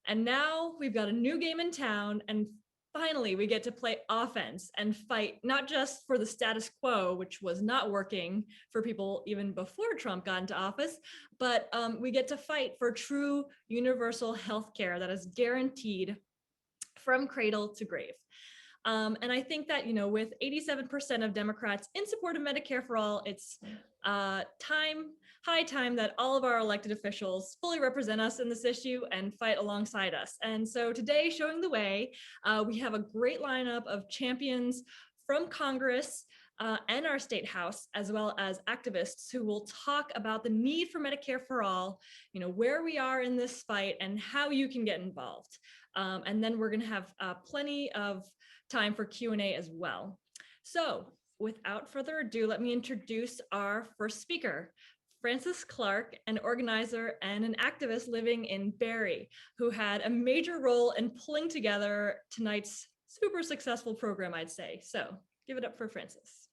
And now we've got a new game in town, and finally we get to play offense and fight not just for the status quo, which was not working for people even before Trump got into office, but we get to fight for true universal health care that is guaranteed from cradle to grave. And I think that, with 87% of Democrats in support of Medicare for all, it's high time that all of our elected officials fully represent us in this issue and fight alongside us. And so today, showing the way, we have a great lineup of champions from Congress and our state house, as well as activists who will talk about the need for Medicare for all, where we are in this fight and how you can get involved. And then we're going to have plenty of time for Q&A as well. So without further ado, let me introduce our first speaker, Frances Clark, an organizer and an activist living in Barrie, who had a major role in pulling together tonight's super successful program, I'd say. So give it up for Frances.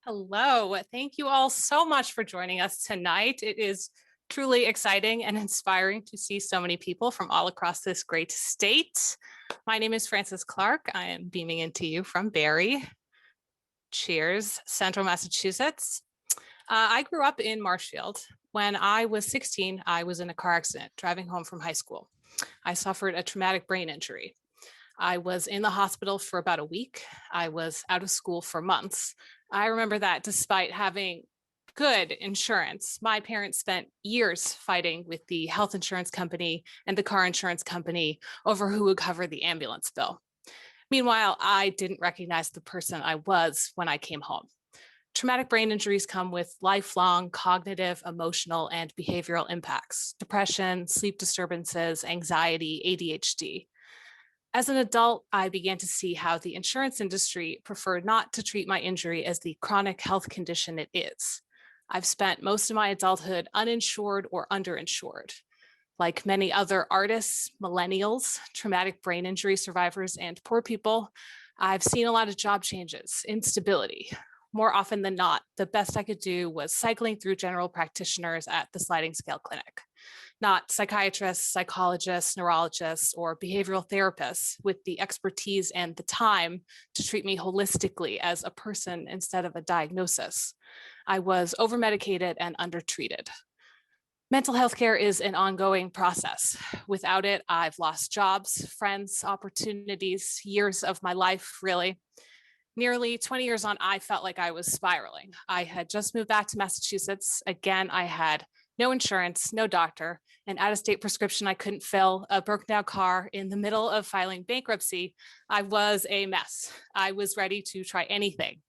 Hello, thank you all so much for joining us tonight. It is truly exciting and inspiring to see so many people from all across this great state. My name is Frances Clark. I am beaming into you from Barrie. Cheers, Central Massachusetts. I grew up in Marshfield. When I was 16, I was in a car accident driving home from high school. I suffered a traumatic brain injury. I was in the hospital for about a week. I was out of school for months. I remember that despite having good insurance, my parents spent years fighting with the health insurance company and the car insurance company over who would cover the ambulance bill. Meanwhile, I didn't recognize the person I was when I came home. Traumatic brain injuries come with lifelong cognitive, emotional, and behavioral impacts: depression, sleep disturbances, anxiety, ADHD. As an adult, I began to see how the insurance industry preferred not to treat my injury as the chronic health condition it is. I've spent most of my adulthood uninsured or underinsured. Like many other artists, millennials, traumatic brain injury survivors, and poor people, I've seen a lot of job changes, instability. More often than not, the best I could do was cycling through general practitioners at the sliding scale clinic, not psychiatrists, psychologists, neurologists, or behavioral therapists with the expertise and the time to treat me holistically as a person instead of a diagnosis. I was overmedicated and undertreated. Mental health care is an ongoing process. Without it, I've lost jobs, friends, opportunities, years of my life, really. Nearly 20 years on, I felt like I was spiraling. I had just moved back to Massachusetts. Again, I had no insurance, no doctor, an out-of-state prescription I couldn't fill, a broken down car in the middle of filing bankruptcy. I was a mess. I was ready to try anything.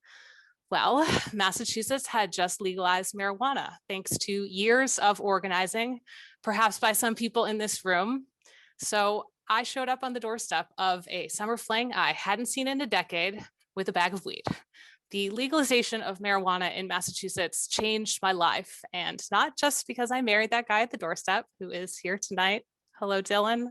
Well, Massachusetts had just legalized marijuana, thanks to years of organizing, perhaps by some people in this room. So I showed up on the doorstep of a summer fling I hadn't seen in a decade with a bag of weed. The legalization of marijuana in Massachusetts changed my life, and not just because I married that guy at the doorstep who is here tonight. Hello, Dylan.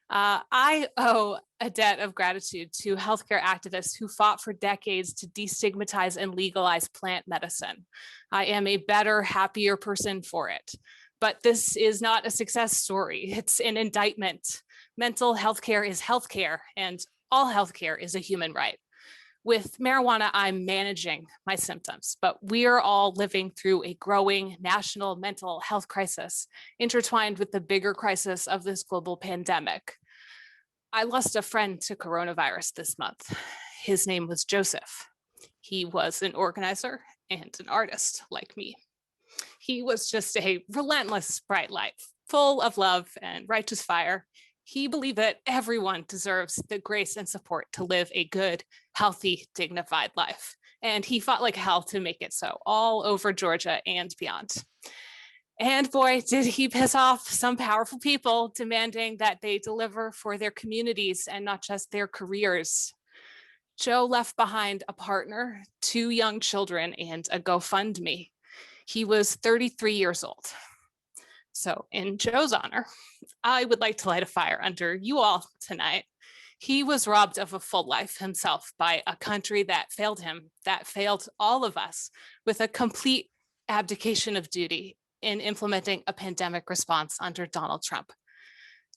I owe a debt of gratitude to healthcare activists who fought for decades to destigmatize and legalize plant medicine. I am a better, happier person for it. But this is not a success story. It's an indictment. Mental health care is healthcare, and all healthcare is a human right. With marijuana, I'm managing my symptoms, but we are all living through a growing national mental health crisis, intertwined with the bigger crisis of this global pandemic. I lost a friend to coronavirus this month. His name was Joseph. He was an organizer and an artist like me. He was just a relentless bright light, full of love and righteous fire. He believed that everyone deserves the grace and support to live a good, healthy, dignified life. And he fought like hell to make it so, all over Georgia and beyond. And boy, did he piss off some powerful people demanding that they deliver for their communities and not just their careers. Joe left behind a partner, 2 young children, and a GoFundMe. He was 33 years old. So in Joe's honor, I would like to light a fire under you all tonight. He was robbed of a full life himself by a country that failed him, that failed all of us, with a complete abdication of duty. in implementing a pandemic response under Donald Trump.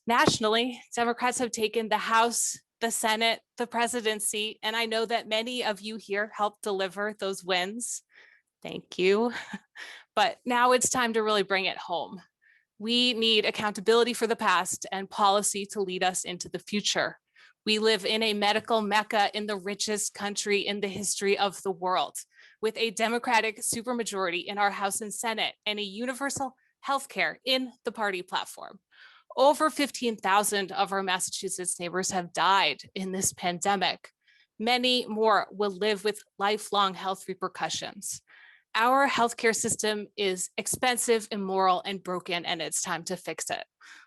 Nationally, Democrats have taken the House, the Senate, the presidency, and I know that many of you here helped deliver those wins. Thank you. But now it's time to really bring it home. We need accountability for the past and policy to lead us into the future. We live in a medical mecca in the richest country in the history of the world, with a Democratic supermajority in our House and Senate and a universal healthcare in the party platform. Over 15,000 of our Massachusetts neighbors have died in this pandemic. Many more will live with lifelong health repercussions. Our healthcare system is expensive, immoral, and broken, and it's time to fix it.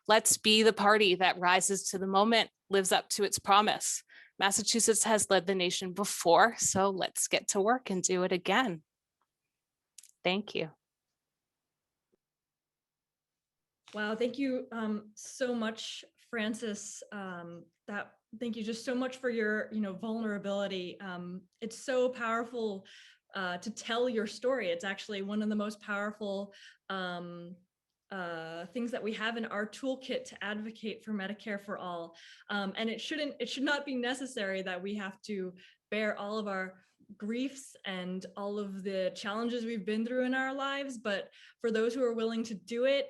Let's be the party that rises to the moment, lives up to its promise. Massachusetts has led the nation before, so let's get to work and do it again. Thank you. Wow, thank you so much, Frances. Thank you just so much for your vulnerability. It's so powerful to tell your story. It's actually one of the most powerful things that we have in our toolkit to advocate for Medicare for all. And it should not be necessary that we have to bear all of our griefs and all of the challenges we've been through in our lives. But for those who are willing to do it,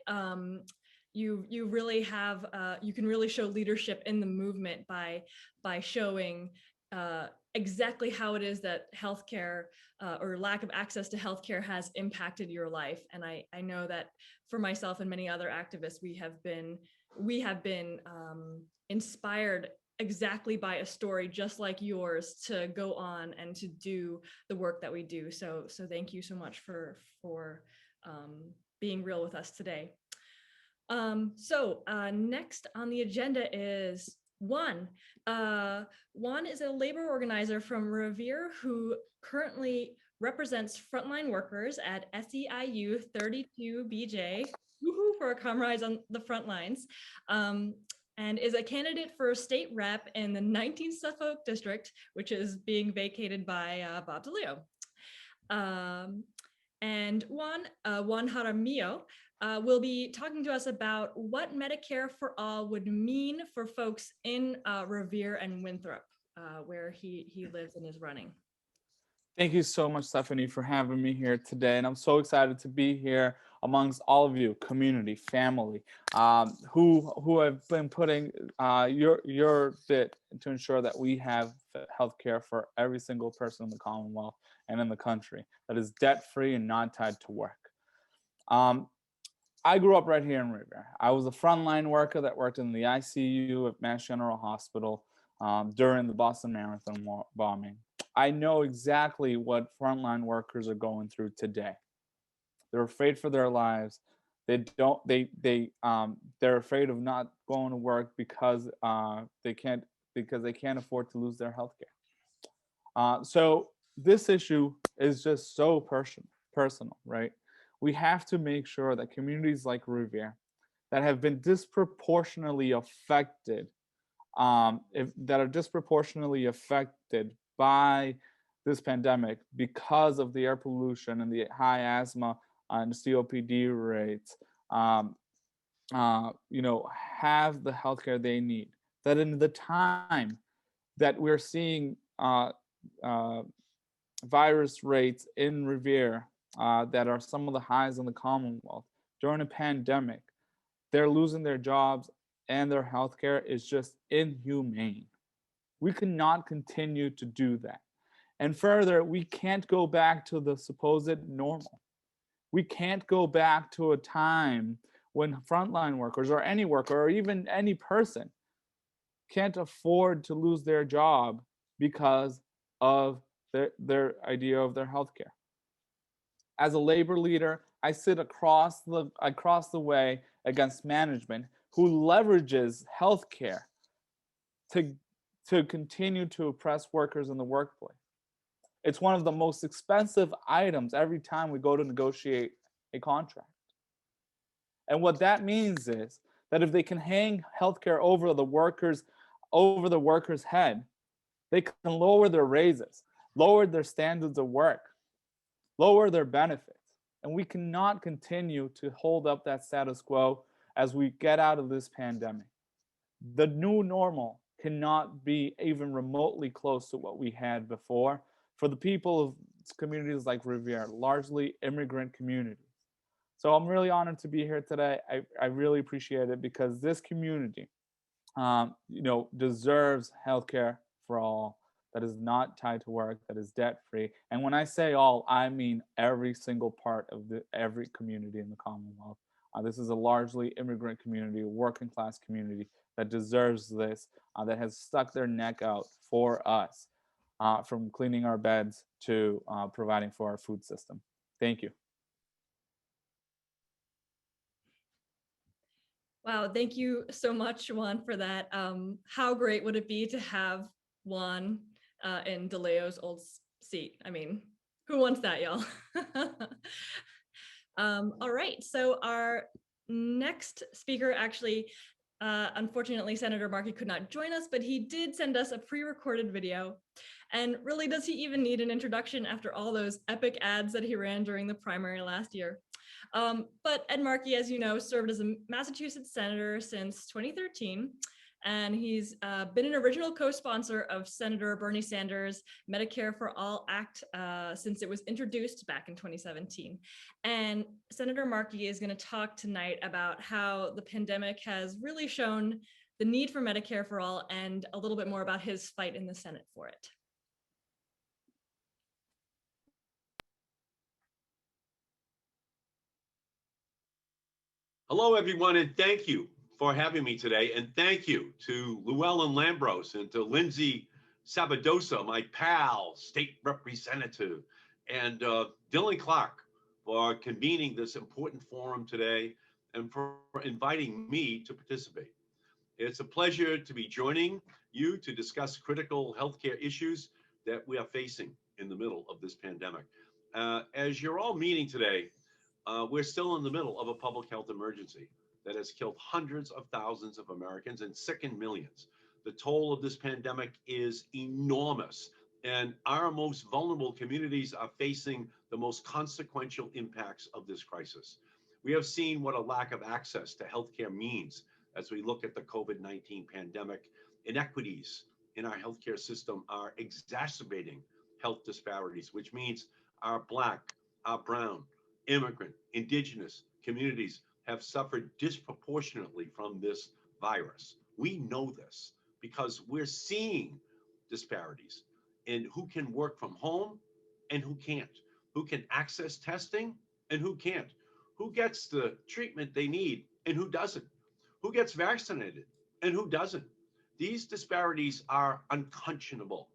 you really have, you can really show leadership in the movement by showing exactly how it is that healthcare or lack of access to healthcare has impacted your life. And I know that for myself and many other activists, we have been inspired exactly by a story just like yours to go on and to do the work that we do. So thank you so much for being real with us today. Next on the agenda is Juan. Juan is a labor organizer from Revere who currently represents frontline workers at SEIU 32BJ, woohoo, for Comrades on the Front Lines, and is a candidate for state rep in the 19th Suffolk District, which is being vacated by Bob DeLeo. And Juan Jaramillo will be talking to us about what Medicare for All would mean for folks in Revere and Winthrop, where he lives and is running. Thank you so much, Stephanie, for having me here today. And I'm so excited to be here amongst all of you, community, family, who have been putting your bit to ensure that we have healthcare for every single person in the Commonwealth and in the country that is debt-free and not tied to work. I grew up right here in Revere. I was a frontline worker that worked in the ICU at Mass General Hospital during the Boston Marathon bombing. I know exactly what frontline workers are going through today. They're afraid for their lives. They're afraid of not going to work because they can't afford to lose their health care. So this issue is just so personal, right? We have to make sure that communities like Revere that have been disproportionately affected, by this pandemic because of the air pollution and the high asthma and COPD rates, have the healthcare they need. That in the time that we're seeing virus rates in Revere that are some of the highs in the Commonwealth during a pandemic, they're losing their jobs and their healthcare is just inhumane. We cannot continue to do that. And further, we can't go back to the supposed normal. We can't go back to a time when frontline workers or any worker or even any person can't afford to lose their job because of their idea of their healthcare. As a labor leader, I sit across the way against management who leverages healthcare to continue to oppress workers in the workplace. It's one of the most expensive items every time we go to negotiate a contract. And what that means is that if they can hang healthcare over the worker's head, they can lower their raises, lower their standards of work, lower their benefits. And we cannot continue to hold up that status quo as we get out of this pandemic. The new normal cannot be even remotely close to what we had before for the people of communities like Riviera, largely immigrant communities. So I'm really honored to be here today. I really appreciate it because this community, deserves healthcare for all that is not tied to work, that is debt free. And when I say all, I mean every single part of every community in the Commonwealth. This is a largely immigrant community, a working class community that deserves this, that has stuck their neck out for us, from cleaning our beds to providing for our food system. Thank you. Wow, thank you so much, Juan, for that. How great would it be to have Juan in DeLeo's old seat? I mean, who wants that, y'all? All right, so our next speaker actually, unfortunately, Senator Markey could not join us, but he did send us a pre-recorded video. And really, does he even need an introduction after all those epic ads that he ran during the primary last year? But Ed Markey, as you know, served as a Massachusetts senator since 2013, and he's been an original co-sponsor of Senator Bernie Sanders' Medicare for All Act since it was introduced back in 2017. And Senator Markey is going to talk tonight about how the pandemic has really shown the need for Medicare for all and a little bit more about his fight in the Senate for it. Hello, everyone, and thank you for having me today. And thank you to Llewellyn Lambros and to Lindsay Sabadosa, my pal, state representative, and Dylan Clark for convening this important forum today and for inviting me to participate. It's a pleasure to be joining you to discuss critical healthcare issues that we are facing in the middle of this pandemic. As you're all meeting today, we're still in the middle of a public health emergency that has killed hundreds of thousands of Americans and sickened millions. The toll of this pandemic is enormous, and our most vulnerable communities are facing the most consequential impacts of this crisis. We have seen what a lack of access to healthcare means as we look at the COVID-19 pandemic. Inequities in our healthcare system are exacerbating health disparities, which means our Black, our brown, immigrant, indigenous communities have suffered disproportionately from this virus. We know this because we're seeing disparities in who can work from home and who can't, who can access testing and who can't, who gets the treatment they need and who doesn't, who gets vaccinated and who doesn't. These disparities are unconscionable.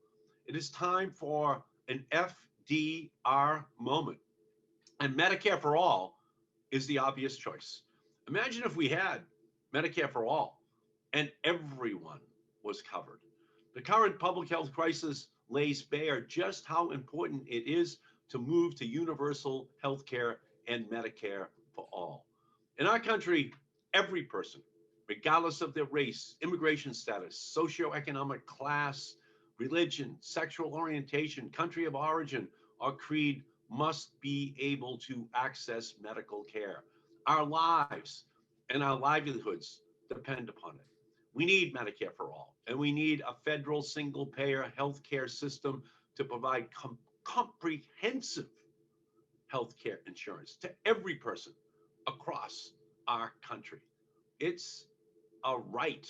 It is time for an FDR moment. And Medicare for all is the obvious choice. Imagine if we had Medicare for all and everyone was covered. The current public health crisis lays bare just how important it is to move to universal health care and Medicare for all. In our country, every person, regardless of their race, immigration status, socioeconomic class, religion, sexual orientation, country of origin, or creed, must be able to access medical care. Our lives and our livelihoods depend upon it. We need Medicare for all, and we need a federal single-payer healthcare system to provide comprehensive healthcare insurance to every person across our country. It's a right,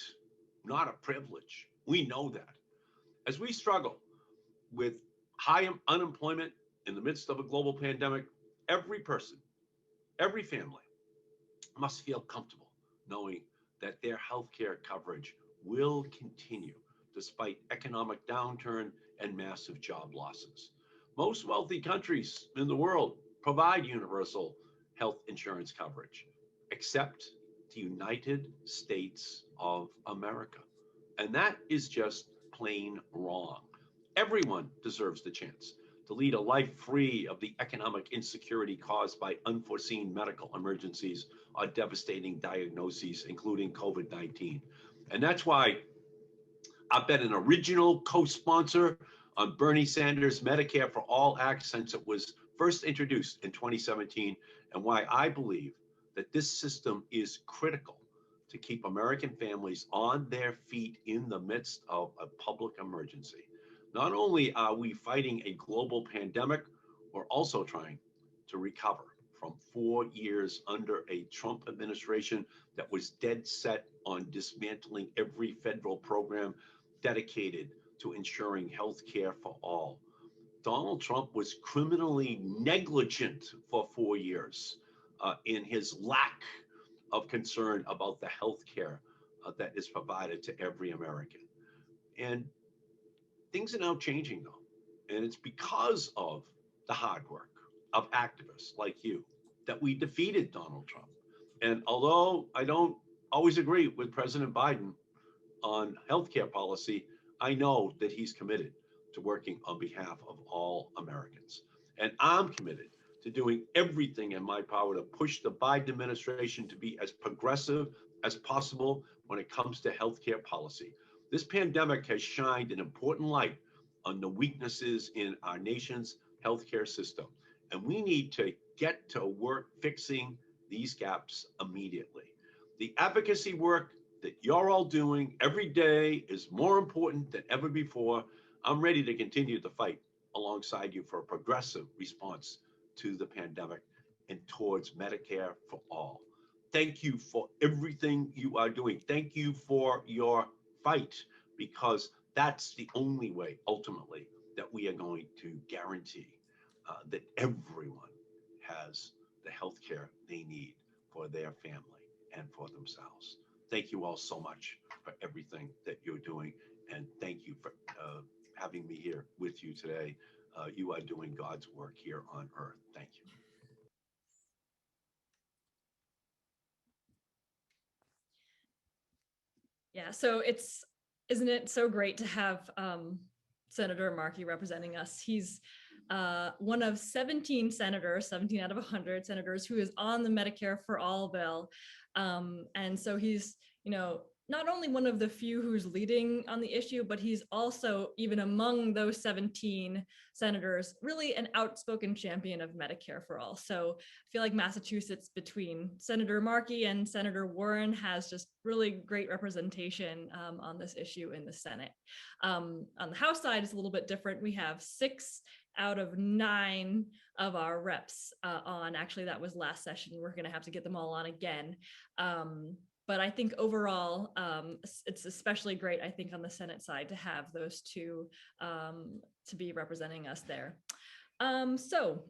not a privilege. We know that. As we struggle with high unemployment in the midst of a global pandemic, every person, every family must feel comfortable knowing that their healthcare coverage will continue despite economic downturn and massive job losses. Most wealthy countries in the world provide universal health insurance coverage, except the United States of America. And that is just plain wrong. Everyone deserves the chance to lead a life free of the economic insecurity caused by unforeseen medical emergencies or devastating diagnoses, including COVID-19. And that's why I've been an original co-sponsor on Bernie Sanders' Medicare for All Act since it was first introduced in 2017, and why I believe that this system is critical to keep American families on their feet in the midst of a public emergency. Not only are we fighting a global pandemic, we're also trying to recover from 4 years under a Trump administration that was dead set on dismantling every federal program dedicated to ensuring health care for all. Donald Trump was criminally negligent for 4 years in his lack of concern about the health care that is provided to every American. And things are now changing, though. And it's because of the hard work of activists like you that we defeated Donald Trump. And although I don't always agree with President Biden on healthcare policy, I know that he's committed to working on behalf of all Americans. And I'm committed to doing everything in my power to push the Biden administration to be as progressive as possible when it comes to healthcare policy. This pandemic has shined an important light on the weaknesses in our nation's healthcare system. And we need to get to work fixing these gaps immediately. The advocacy work that you're all doing every day is more important than ever before. I'm ready to continue the fight alongside you for a progressive response to the pandemic and towards Medicare for all. Thank you for everything you are doing. Thank you for your fight, because that's the only way ultimately that we are going to guarantee that everyone has the health care they need for their family and for themselves. Thank you all so much for everything that you're doing. And thank you for having me here with you today. You are doing God's work here on earth. Thank you. Yeah, so isn't it so great to have Senator Markey representing us? He's one of 17 senators, 17 out of 100 senators, who is on the Medicare for All bill. And so he's, not only one of the few who's leading on the issue, but he's also, even among those 17 senators, really an outspoken champion of Medicare for All. So I feel like Massachusetts, between Senator Markey and Senator Warren, has just really great representation on this issue in the Senate. On the House side, it's a little bit different. We have 6 out of 9 of our reps on. Actually, that was last session. We're going to have to get them all on again. But I think overall, it's especially great, I think, on the Senate side to have those two to be representing us there. So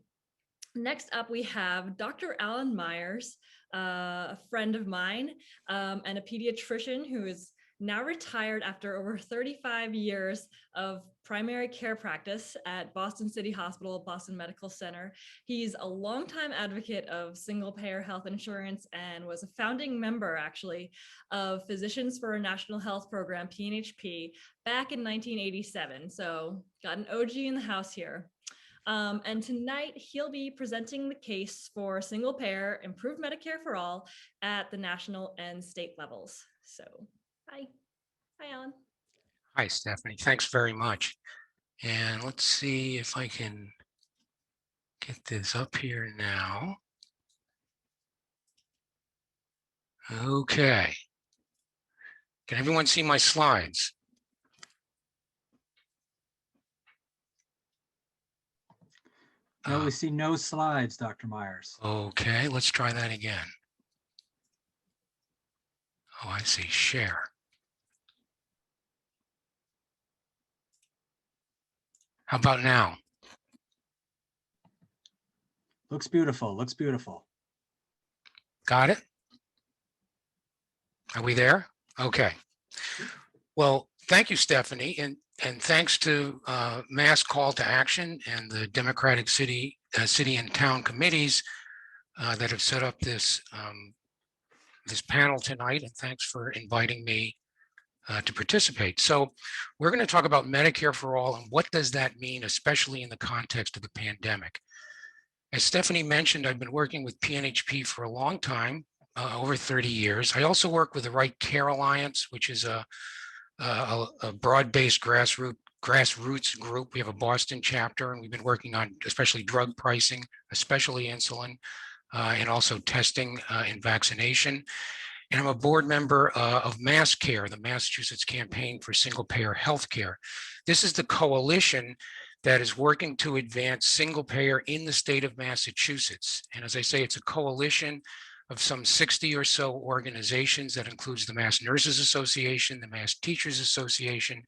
next up, we have Dr. Alan Myers, a friend of mine and a pediatrician who is now retired after over 35 years of primary care practice at Boston City Hospital, Boston Medical Center. He's a longtime advocate of single-payer health insurance and was a founding member, actually, of Physicians for a National Health Program, PNHP, back in 1987. So got an OG in the house here. And tonight he'll be presenting the case for single-payer, improved Medicare for all at the national and state levels. So hi, Alan. Hi, Stephanie. Thanks very much. And let's see if I can get this up here now. Okay. Can everyone see my slides? No, we see no slides, Dr. Myers. Okay, let's try that again. Oh, I see. Share. How about now? Looks beautiful. Looks beautiful. Got it? Are we there? Okay. Well, thank you, Stephanie, and thanks to Mass Call to Action and the Democratic city and town committees that have set up this this panel tonight, and thanks for inviting me to participate. So we're going to talk about Medicare for All and what does that mean, especially in the context of the pandemic. As Stephanie mentioned, I've been working with PNHP for a long time, over 30 years. I also work with the Right Care Alliance, which is a broad-based grassroots grassroots group. We have a Boston chapter, and we've been working on especially drug pricing, especially insulin, and also testing and vaccination. And I'm a board member of MassCare, the Massachusetts Campaign for Single-Payer Healthcare. This is the coalition that is working to advance single-payer in the state of Massachusetts. And as I say, it's a coalition of some 60 or so organizations that includes the Mass Nurses Association, the Mass Teachers Association,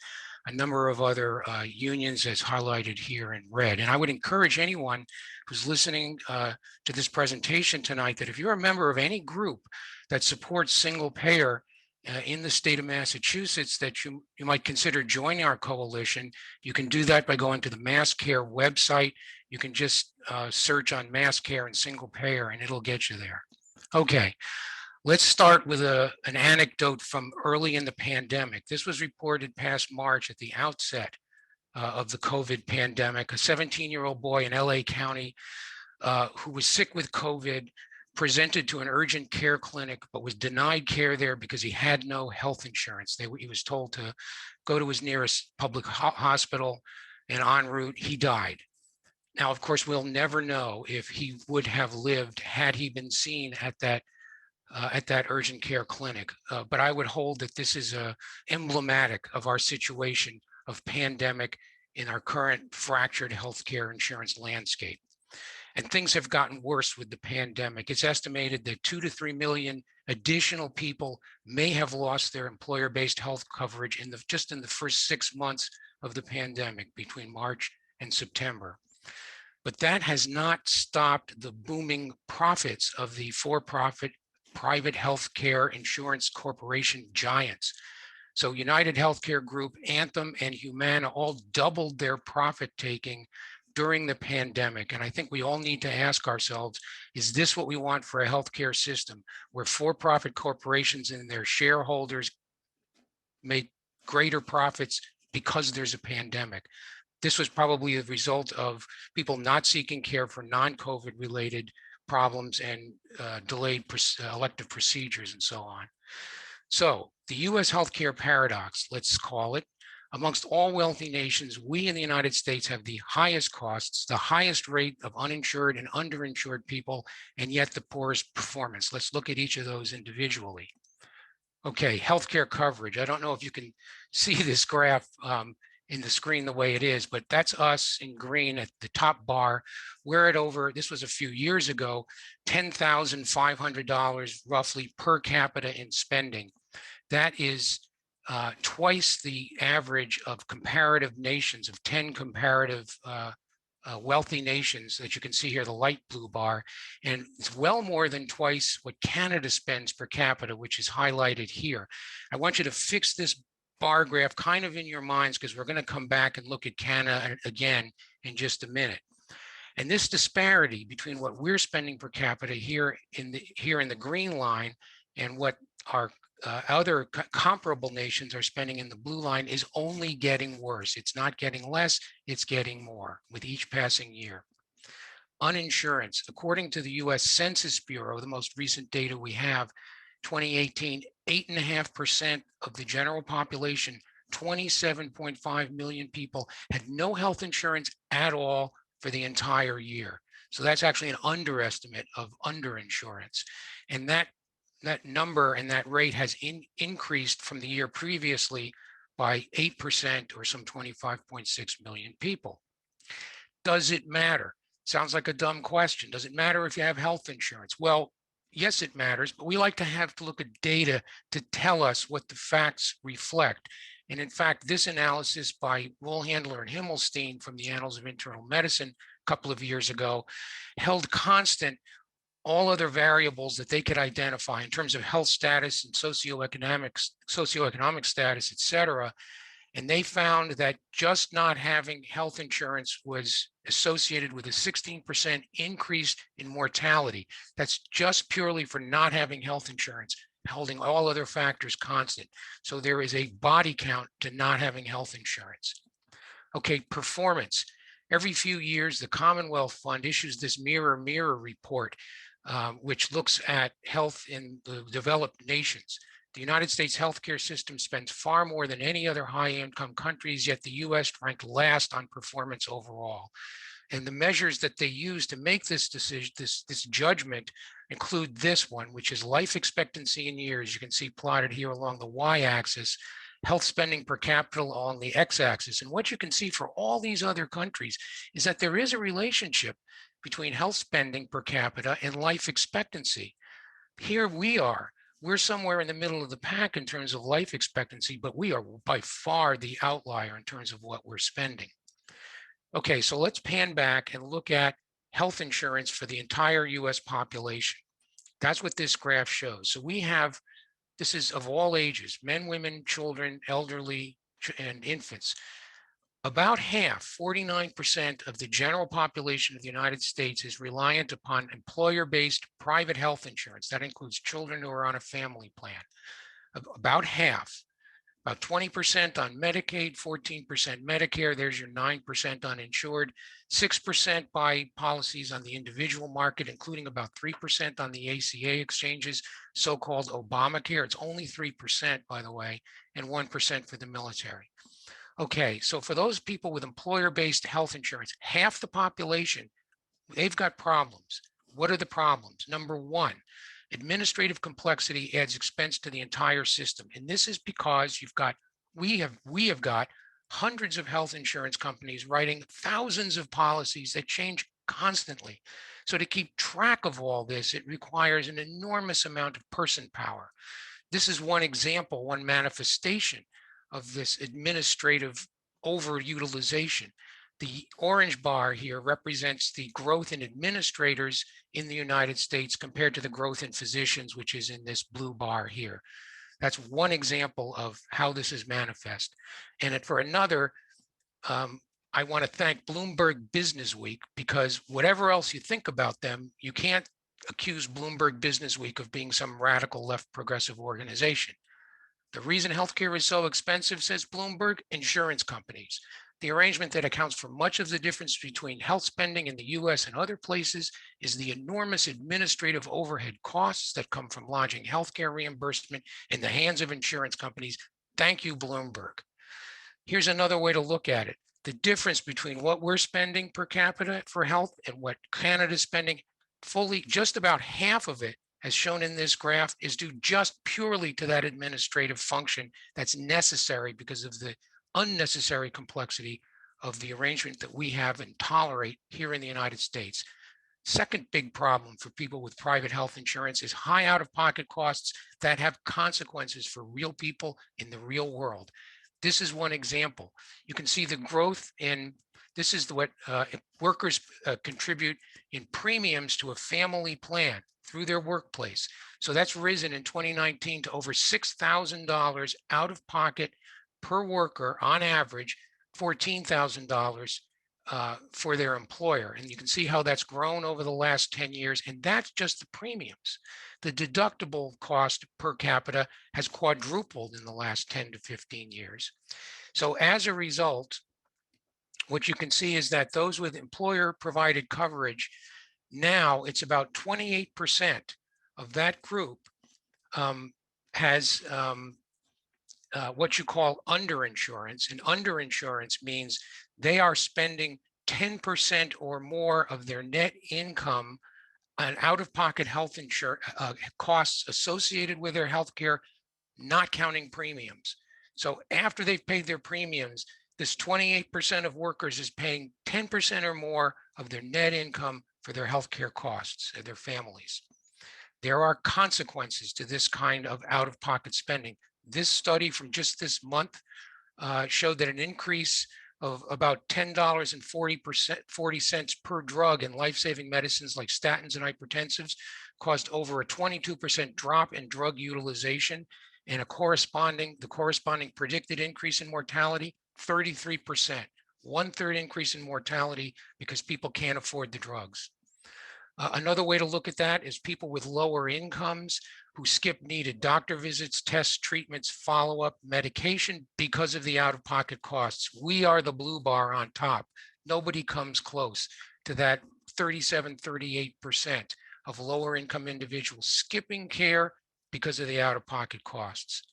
a number of other unions as highlighted here in red. And I would encourage anyone who's listening to this presentation tonight that if you're a member of any group that supports single payer in the state of Massachusetts, that you might consider joining our coalition. You can do that by going to the MassCare website. You can just search on MassCare and single payer, and it'll get you there. Okay, let's start with an anecdote from early in the pandemic. This was reported past March at the outset of the COVID pandemic. A 17-year-old boy in LA County who was sick with COVID presented to an urgent care clinic, but was denied care there because he had no health insurance. He was told to go to his nearest public hospital, and en route, he died. Now, of course, we'll never know if he would have lived had he been seen at that urgent care clinic. But I would hold that this is emblematic of our situation of pandemic in our current fractured healthcare insurance landscape. And things have gotten worse with the pandemic. It's estimated that 2 to 3 million additional people may have lost their employer-based health coverage just in the first 6 months of the pandemic between March and September. But that has not stopped the booming profits of the for-profit private healthcare insurance corporation giants. So United Healthcare Group, Anthem, and Humana all doubled their profit taking during the pandemic. And I think we all need to ask ourselves, is this what we want for a healthcare system where for-profit corporations and their shareholders make greater profits because there's a pandemic? This was probably the result of people not seeking care for non-COVID related problems and delayed elective procedures and so on. So the US healthcare paradox, let's call it. Amongst all wealthy nations, we in the United States have the highest costs, the highest rate of uninsured and underinsured people, and yet the poorest performance. Let's look at each of those individually. Okay, healthcare coverage. I don't know if you can see this graph in the screen the way it is, but that's us in green at the top bar. We're at over, this was a few years ago, $10,500 roughly per capita in spending. That is twice the average of comparative nations, of 10 comparative wealthy nations that you can see here, the light blue bar. And it's well more than twice what Canada spends per capita, which is highlighted here. I want you to fix this bar graph kind of in your minds, because we're going to come back and look at Canada again in just a minute. And this disparity between what we're spending per capita here in the green line and what our other comparable nations are spending in the blue line is only getting worse. It's not getting less, it's getting more with each passing year. Uninsurance, according to the US Census Bureau, the most recent data we have, 2018, 8.5% of the general population, 27.5 million people, had no health insurance at all for the entire year. So that's actually an underestimate of underinsurance. And that number and that rate has increased from the year previously by 8% or some 25.6 million people. Does it matter? Sounds like a dumb question. Does it matter if you have health insurance? Well, yes, it matters, but we like to look at data to tell us what the facts reflect. And in fact, this analysis by Woolhandler and Himmelstein from the Annals of Internal Medicine a couple of years ago held constant all other variables that they could identify in terms of health status and socioeconomic status, et cetera. And they found that just not having health insurance was associated with a 16% increase in mortality. That's just purely for not having health insurance, holding all other factors constant. So there is a body count to not having health insurance. Okay, performance. Every few years, the Commonwealth Fund issues this mirror report, which looks at health in the developed nations. The United States healthcare system spends far more than any other high-income countries, yet the US ranked last on performance overall. And the measures that they use to make this decision, this judgment, include this one, which is life expectancy in years. You can see plotted here along the y-axis, health spending per capita along the x-axis. And what you can see for all these other countries is that there is a relationship between health spending per capita and life expectancy. Here we're somewhere in the middle of the pack in terms of life expectancy, but we are by far the outlier in terms of what we're spending. Okay, so let's pan back and look at health insurance for the entire US population. That's what this graph shows. So this is of all ages, men, women, children, elderly, and infants. About half, 49% of the general population of the United States is reliant upon employer-based private health insurance. That includes children who are on a family plan. About half, about 20% on Medicaid, 14% Medicare. There's your 9% uninsured, 6% by policies on the individual market, including about 3% on the ACA exchanges, so-called Obamacare. It's only 3%, by the way, and 1% for the military. Okay, so for those people with employer-based health insurance, half the population, they've got problems. What are the problems? Number one, administrative complexity adds expense to the entire system. And this is because we have got hundreds of health insurance companies writing thousands of policies that change constantly. So to keep track of all this, it requires an enormous amount of person power. This is one example, one manifestation of this administrative overutilization. The orange bar here represents the growth in administrators in the United States compared to the growth in physicians, which is in this blue bar here. That's one example of how this is manifest. And for another, I want to thank Bloomberg Business Week, because whatever else you think about them, you can't accuse Bloomberg Business Week of being some radical left progressive organization. The reason healthcare is so expensive, says Bloomberg, insurance companies. The arrangement that accounts for much of the difference between health spending in the US and other places is the enormous administrative overhead costs that come from lodging healthcare reimbursement in the hands of insurance companies. Thank you, Bloomberg. Here's another way to look at it. The difference between what we're spending per capita for health and what Canada's spending, just about half of it, as shown in this graph, is due just purely to that administrative function that's necessary because of the unnecessary complexity of the arrangement that we have and tolerate here in the United States. Second big problem for people with private health insurance is high out-of-pocket costs that have consequences for real people in the real world. This is one example. You can see the growth in, this is what workers contribute in premiums to a family plan through their workplace. So that's risen in 2019 to over $6,000 out of pocket per worker on average, $14,000 for their employer. And you can see how that's grown over the last 10 years. And that's just the premiums. The deductible cost per capita has quadrupled in the last 10 to 15 years. So as a result, what you can see is that those with employer provided coverage, now it's about 28% of that group has what you call underinsurance. And underinsurance means they are spending 10% or more of their net income on out-of-pocket health insurance costs associated with their health care, not counting premiums. So after they've paid their premiums, this 28% of workers is paying 10% or more of their net income for their healthcare costs of their families. There are consequences to this kind of out-of-pocket spending. This study from just this month showed that an increase of about $10.40 per drug in life-saving medicines like statins and hypertensives caused over a 22% drop in drug utilization, and the corresponding predicted increase in mortality, 33%. 1/3 increase in mortality because people can't afford the drugs. Another way to look at that is people with lower incomes who skip needed doctor visits, tests, treatments, follow-up, medication because of the out-of-pocket costs. We are the blue bar on top. Nobody comes close to that 37, 38% of lower income individuals skipping care because of the out-of-pocket costs.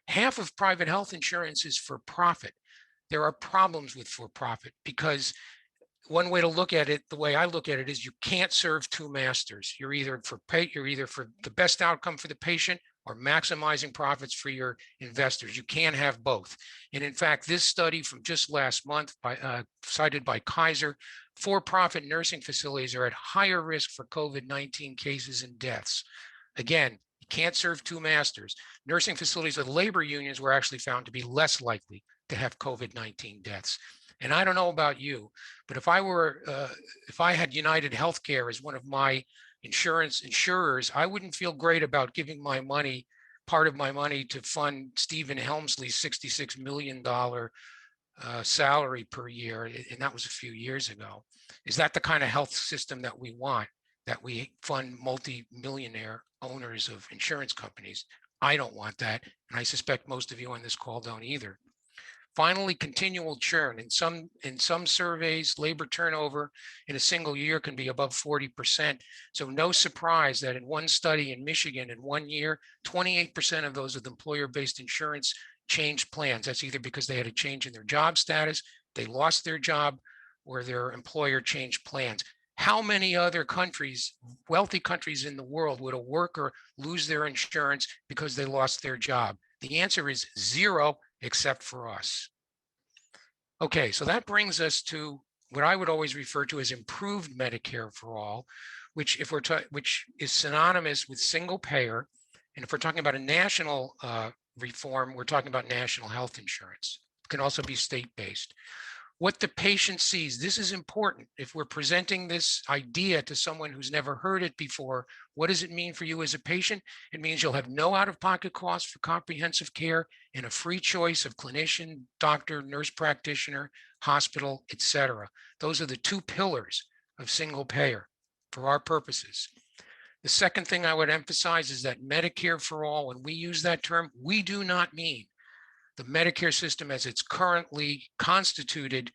Half of private health insurance is for profit. There are problems with for-profit because one way to look at it, the way I look at it, is you can't serve two masters. You're either for the best outcome for the patient or maximizing profits for your investors. You can't have both. And in fact, this study from just last month, cited by Kaiser, for-profit nursing facilities are at higher risk for COVID-19 cases and deaths. Again, you can't serve two masters. Nursing facilities with labor unions were actually found to be less likely to have COVID-19 deaths. And I don't know about you, but if I had United Healthcare as one of my insurers, I wouldn't feel great about giving my money, part of my money, to fund Stephen Helmsley's $66 million salary per year. And that was a few years ago. Is that the kind of health system that we want, that we fund multi-millionaire owners of insurance companies? I don't want that. And I suspect most of you on this call don't either. Finally, continual churn. In some surveys, labor turnover in a single year can be above 40%. So no surprise that in one study in Michigan, in 1 year, 28% of those with employer-based insurance changed plans. That's either because they had a change in their job status, they lost their job, or their employer changed plans. How many other countries, wealthy countries in the world, would a worker lose their insurance because they lost their job? The answer is zero, except for us. Okay, so that brings us to what I would always refer to as improved Medicare for all, which is synonymous with single payer. And if we're talking about a national reform, we're talking about national health insurance. It can also be state-based. What the patient sees, this is important. If we're presenting this idea to someone who's never heard it before, what does it mean for you as a patient? It means you'll have no out-of-pocket costs for comprehensive care and a free choice of clinician, doctor, nurse practitioner, hospital, etc. Those are the two pillars of single payer for our purposes. The second thing I would emphasize is that Medicare for all, when we use that term, we do not mean the Medicare system as it's currently constituted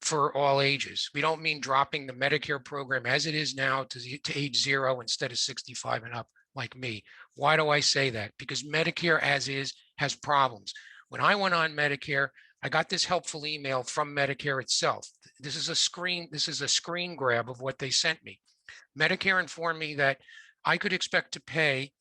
for all ages. We don't mean dropping the Medicare program as it is now to age 0 instead of 65 and up like me. Why do I say that? Because Medicare as is has problems. When I went on Medicare, I got this helpful email from Medicare itself. This is a screen grab of what they sent me. Medicare informed me that I could expect to pay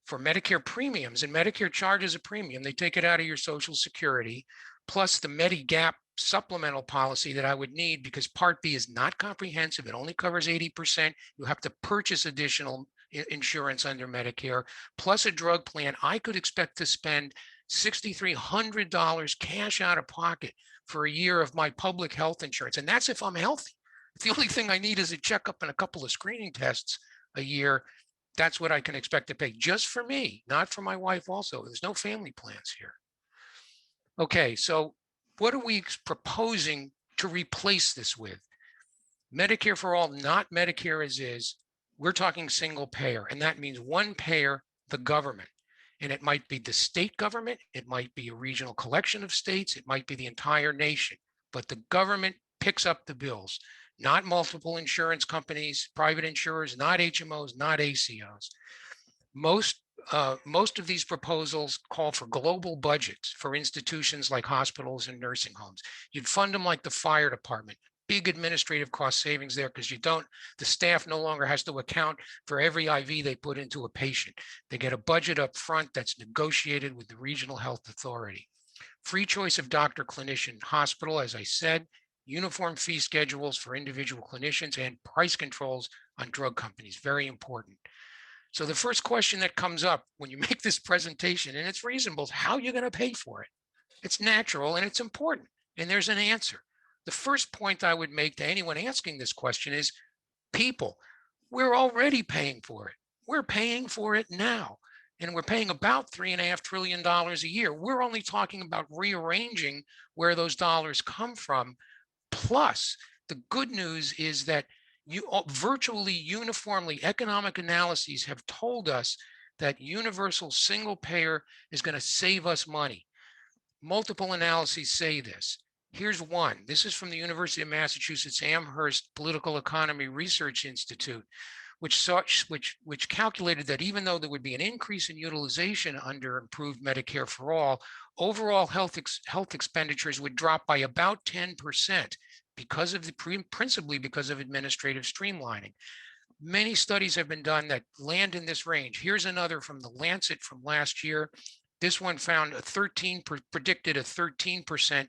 for Medicare premiums, and Medicare charges a premium. They take it out of your Social Security, plus the Medigap supplemental policy that I would need because Part B is not comprehensive. It only covers 80%. You have to purchase additional insurance under Medicare, plus a drug plan. I could expect to spend $6,300 cash out of pocket for a year of my public health insurance. And that's if I'm healthy. If the only thing I need is a checkup and a couple of screening tests a year, that's what I can expect to pay just for me, not for my wife also. There's no family plans here. Okay, so what are we proposing to replace this with? Medicare for all, not Medicare as is. We're talking single payer, and that means one payer, the government. And it might be the state government, it might be a regional collection of states, it might be the entire nation, but the government picks up the bills, not multiple insurance companies, private insurers, not HMOs, not ACOs. Most of these proposals call for global budgets for institutions like hospitals and nursing homes. You'd fund them like the fire department. Big administrative cost savings there because the staff no longer has to account for every IV they put into a patient. They get a budget up front that's negotiated with the regional health authority. Free choice of doctor, clinician, hospital, as I said, uniform fee schedules for individual clinicians, and price controls on drug companies, very important. So the first question that comes up when you make this presentation, and it's reasonable, is how are you going to pay for it? It's natural and it's important, and there's an answer. The first point I would make to anyone asking this question is people. We're already paying for it. We're paying for it now, and we're paying about $3.5 trillion a year. We're only talking about rearranging where those dollars come from. Plus, the good news is that virtually uniformly, economic analyses have told us that universal single payer is going to save us money. Multiple analyses say this. Here's one. This is from the University of Massachusetts Amherst Political Economy Research Institute. which calculated that even though there would be an increase in utilization under improved Medicare for all, overall health expenditures would drop by about 10% because of principally because of administrative streamlining. Many studies have been done that land in this range. Here's another from the Lancet from last year. This one found predicted a 13%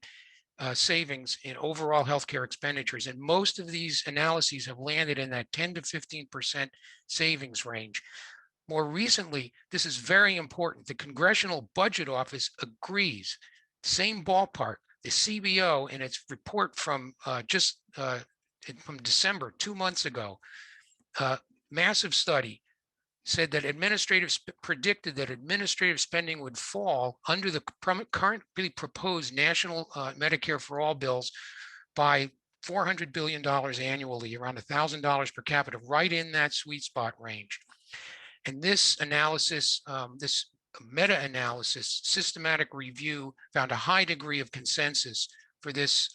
savings in overall healthcare expenditures. And most of these analyses have landed in that 10 to 15% savings range. More recently, this is very important. The Congressional Budget Office agrees, same ballpark. The CBO in its report from from December, 2 months ago, massive study said that predicted that administrative spending would fall under the currently proposed national Medicare for all bills by $400 billion annually, around $1,000 per capita, right in that sweet spot range. And this analysis, this meta-analysis, systematic review, found a high degree of consensus for these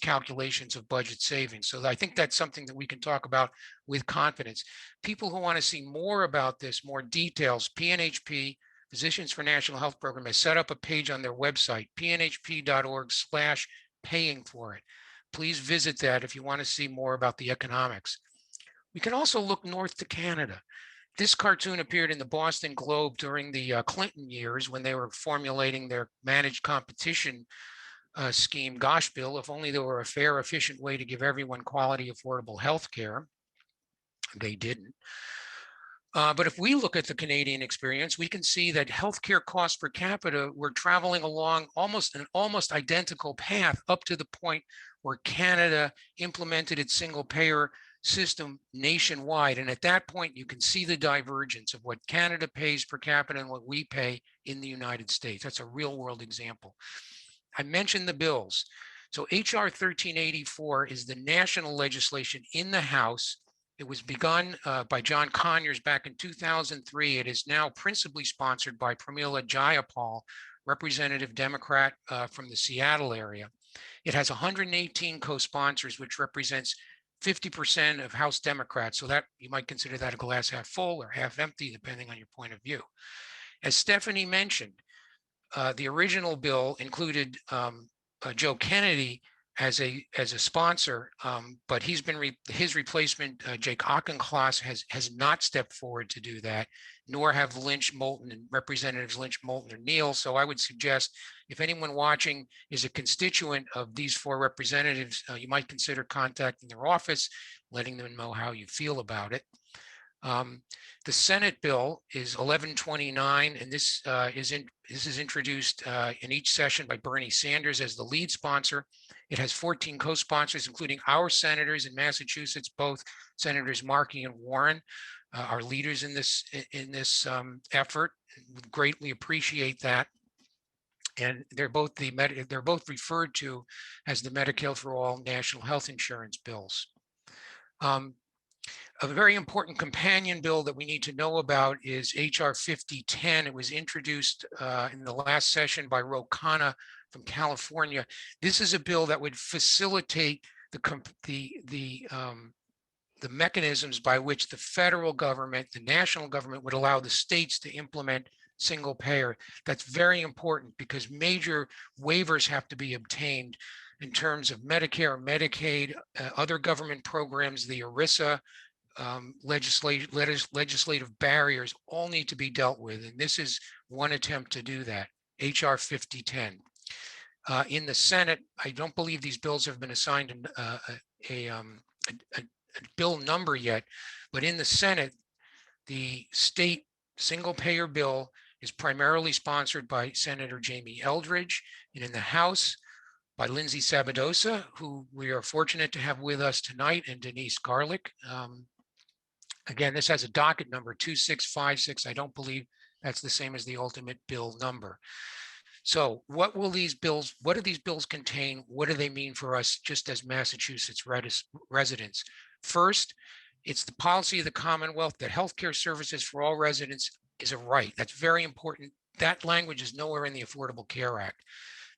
calculations of budget savings. So I think that's something that we can talk about with confidence. People who want to see more about this, more details, PNHP, Physicians for National Health Program, has set up a page on their website, pnhp.org/paying for it. Please visit that if you want to see more about the economics. We can also look north to Canada. This cartoon appeared in the Boston Globe during the Clinton years when they were formulating their managed competition scheme. Gosh, Bill, if only there were a fair, efficient way to give everyone quality, affordable health care. They didn't. But if we look at the Canadian experience, we can see that healthcare costs per capita were traveling along an almost identical path up to the point where Canada implemented its single payer system nationwide. And at that point, you can see the divergence of what Canada pays per capita and what we pay in the United States. That's a real world example. I mentioned the bills. So HR 1384 is the national legislation in the House. It was begun by John Conyers back in 2003. It is now principally sponsored by Pramila Jayapal, Representative Democrat from the Seattle area. It has 118 co-sponsors, which represents 50% of House Democrats. So that you might consider that a glass half full or half empty, depending on your point of view. As Stephanie mentioned, the original bill included Joe Kennedy as a sponsor, but his replacement, Jake Auchincloss, has not stepped forward to do that, nor have Lynch, Moulton, and Representatives Lynch, Moulton, or Neal. So I would suggest if anyone watching is a constituent of these four representatives, you might consider contacting their office, letting them know how you feel about it. The Senate bill is 1129, and this is introduced in each session by Bernie Sanders as the lead sponsor. It has 14 co-sponsors, including our senators in Massachusetts, both Senators Markey and Warren, are leaders in this effort. We greatly appreciate that. And they're both referred to as the Medicare for All National Health Insurance bills. A very important companion bill that we need to know about is HR 5010. It was introduced in the last session by Ro Khanna from California. This is a bill that would facilitate the mechanisms by which the federal government, the national government, would allow the states to implement single payer. That's very important because major waivers have to be obtained in terms of Medicare, Medicaid, other government programs, the ERISA, legislative barriers all need to be dealt with. And this is one attempt to do that, HR 5010. In the Senate, I don't believe these bills have been assigned a bill number yet, but in the Senate, the state single payer bill is primarily sponsored by Senator Jamie Eldridge, and in the House by Lindsay Sabadosa, who we are fortunate to have with us tonight, and Denise Garlick. Again, this has a docket number 2656. I don't believe that's the same as the ultimate bill number. So what do these bills contain? What do they mean for us just as Massachusetts residents? First, it's the policy of the Commonwealth that healthcare services for all residents is a right. That's very important. That language is nowhere in the Affordable Care Act.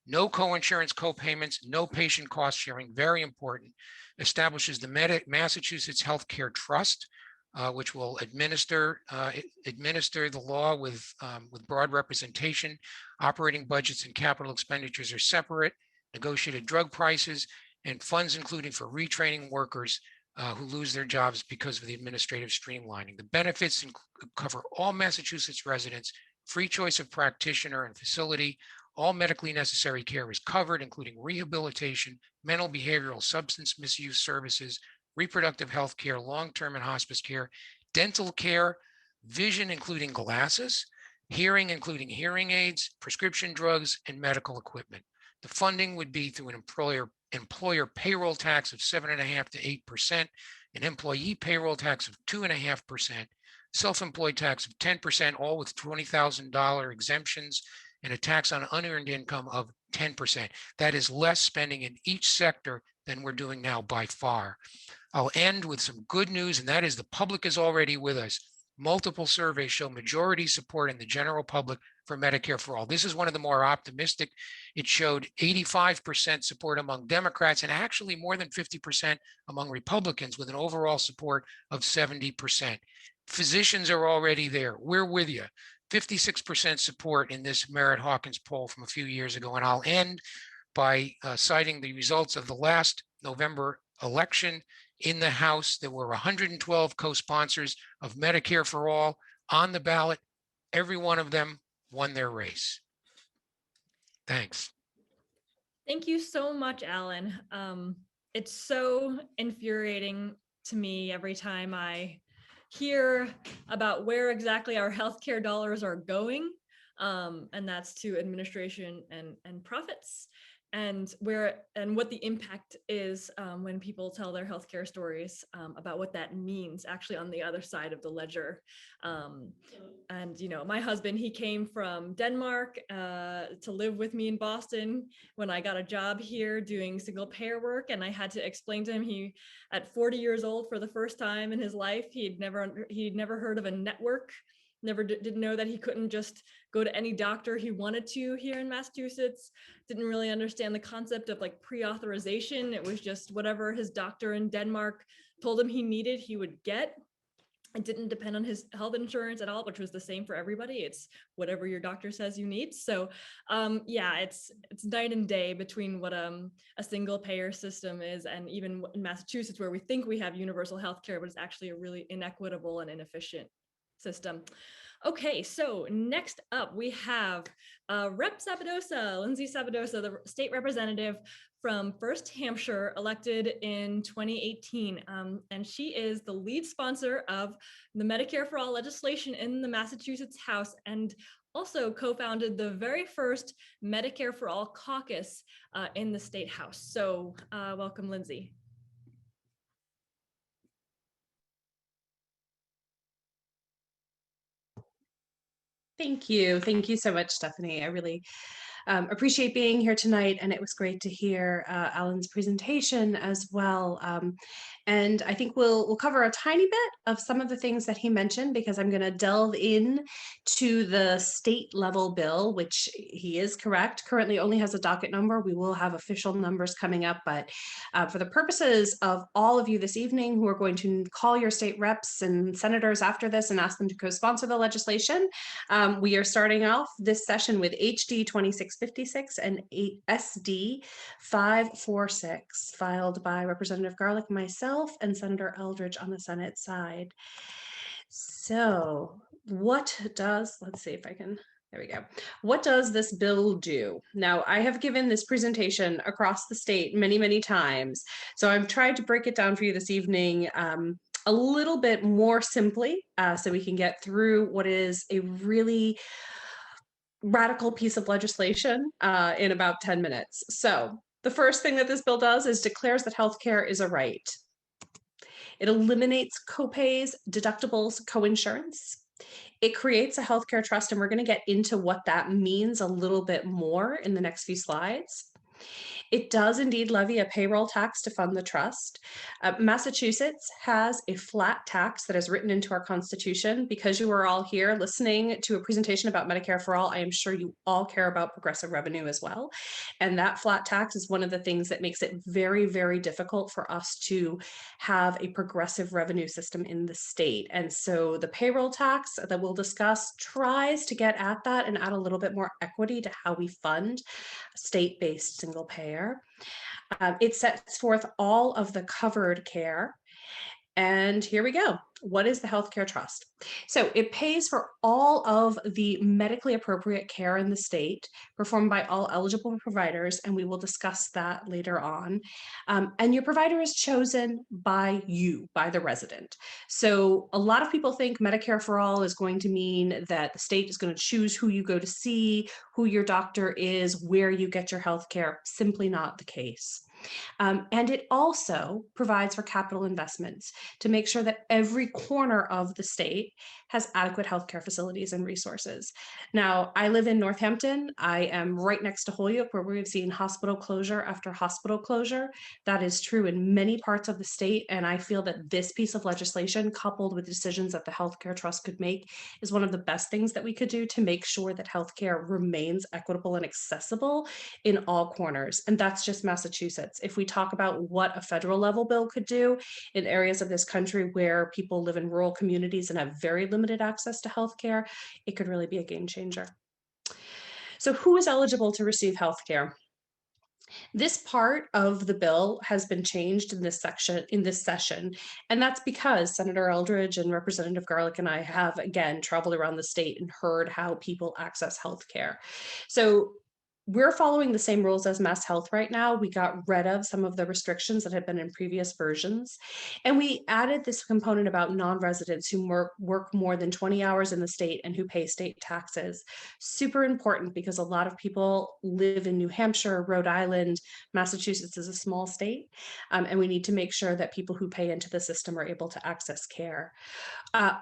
No co-insurance, co-payments, no patient cost sharing, very important. Establishes the Massachusetts Healthcare Trust, which will administer the law with broad representation. Operating budgets and capital expenditures are separate. Negotiated drug prices and funds including for retraining workers who lose their jobs because of the administrative streamlining. The benefits cover all Massachusetts residents, free choice of practitioner and facility. All medically necessary care is covered, including rehabilitation, mental behavioral substance misuse services, reproductive health care, long-term and hospice care, dental care, vision, including glasses, hearing, including hearing aids, prescription drugs, and medical equipment. The funding would be through an employer payroll tax of 7.5% to 8%, an employee payroll tax of 2.5%, self-employed tax of 10%, all with $20,000 exemptions, and a tax on unearned income of 10%. That is less spending in each sector than we're doing now by far. I'll end with some good news, and that is the public is already with us. Multiple surveys show majority support in the general public for Medicare for All. This is one of the more optimistic. It showed 85% support among Democrats and actually more than 50% among Republicans, with an overall support of 70%. Physicians are already there. We're with you. 56% support in this Merritt Hawkins poll from a few years ago. And I'll end by citing the results of the last November election. In the House, there were 112 co-sponsors of Medicare for All on the ballot. Every one of them won their race. Thanks. Thank you so much, Alan. It's so infuriating to me every time I hear about where exactly our healthcare dollars are going, and that's to administration and profits, and what the impact is when people tell their healthcare stories about what that means actually on the other side of the ledger. And my husband, he came from Denmark to live with me in Boston when I got a job here doing single payer work, and I had to explain to him, he at 40 years old for the first time in his life, he'd never heard of a network. Didn't know that he couldn't just go to any doctor he wanted to here in Massachusetts. Didn't really understand the concept of like pre-authorization. It was just whatever his doctor in Denmark told him he needed, he would get. It didn't depend on his health insurance at all, which was the same for everybody. It's whatever your doctor says you need. So yeah, it's night and day between what a single payer system is, and even in Massachusetts, where we think we have universal health care, but it's actually a really inequitable and inefficient system. Okay, so next up we have Rep. Sabadosa, Lindsay Sabadosa, the state representative from First Hampshire, elected in 2018. And she is the lead sponsor of the Medicare for All legislation in the Massachusetts House, and also co-founded the very first Medicare for All caucus in the state house. So welcome, Lindsay. Thank you. Thank you so much, Stephanie. I really appreciate being here tonight, and it was great to hear Alan's presentation as well. And I think we'll cover a tiny bit of some of the things that he mentioned, because I'm going to delve in to the state level bill, which he is correct, currently only has a docket number. We will have official numbers coming up, but for the purposes of all of you this evening who are going to call your state reps and senators after this and ask them to co-sponsor the legislation, we are starting off this session with HD 2656 and SD 546, filed by Representative Garlick, myself, and Senator Eldridge on the Senate side. So let's see if I can, there we go. What does this bill do? Now, I have given this presentation across the state many, many times, so I've tried to break it down for you this evening a little bit more simply, so we can get through what is a really radical piece of legislation in about 10 minutes. So the first thing that this bill does is declares that healthcare is a right. It eliminates copays, deductibles, coinsurance. It creates a healthcare trust, and we're going to get into what that means a little bit more in the next few slides. It does indeed levy a payroll tax to fund the trust. Massachusetts has a flat tax that is written into our Constitution. Because you are all here listening to a presentation about Medicare for All, I am sure you all care about progressive revenue as well. And that flat tax is one of the things that makes it very, very difficult for us to have a progressive revenue system in the state. And so the payroll tax that we'll discuss tries to get at that and add a little bit more equity to how we fund state-based single payer. It sets forth all of the covered care. And here we go. What is the healthcare trust? So it pays for all of the medically appropriate care in the state performed by all eligible providers, and we will discuss that later on. And your provider is chosen by you, by the resident. So a lot of people think Medicare for All is going to mean that the state is going to choose who you go to see, who your doctor is, where you get your healthcare. Simply not the case. And it also provides for capital investments to make sure that every corner of the state has adequate healthcare facilities and resources. Now, I live in Northampton. I am right next to Holyoke, where we've seen hospital closure after hospital closure. That is true in many parts of the state. And I feel that this piece of legislation, coupled with decisions that the Healthcare Trust could make, is one of the best things that we could do to make sure that healthcare remains equitable and accessible in all corners. And that's just Massachusetts. If we talk about what a federal level bill could do in areas of this country where people live in rural communities and have very limited access to healthcare, it could really be a game changer. So who is eligible to receive healthcare? This part of the bill has been changed in this session, and that's because Senator Eldridge and Representative Garlick and I have again traveled around the state and heard how people access healthcare. So we're following the same rules as Mass Health right now. We got rid of some of the restrictions that had been in previous versions. And we added this component about non-residents who work more than 20 hours in the state and who pay state taxes. Super important because a lot of people live in New Hampshire, Rhode Island. Massachusetts is a small state. And we need to make sure that people who pay into the system are able to access care.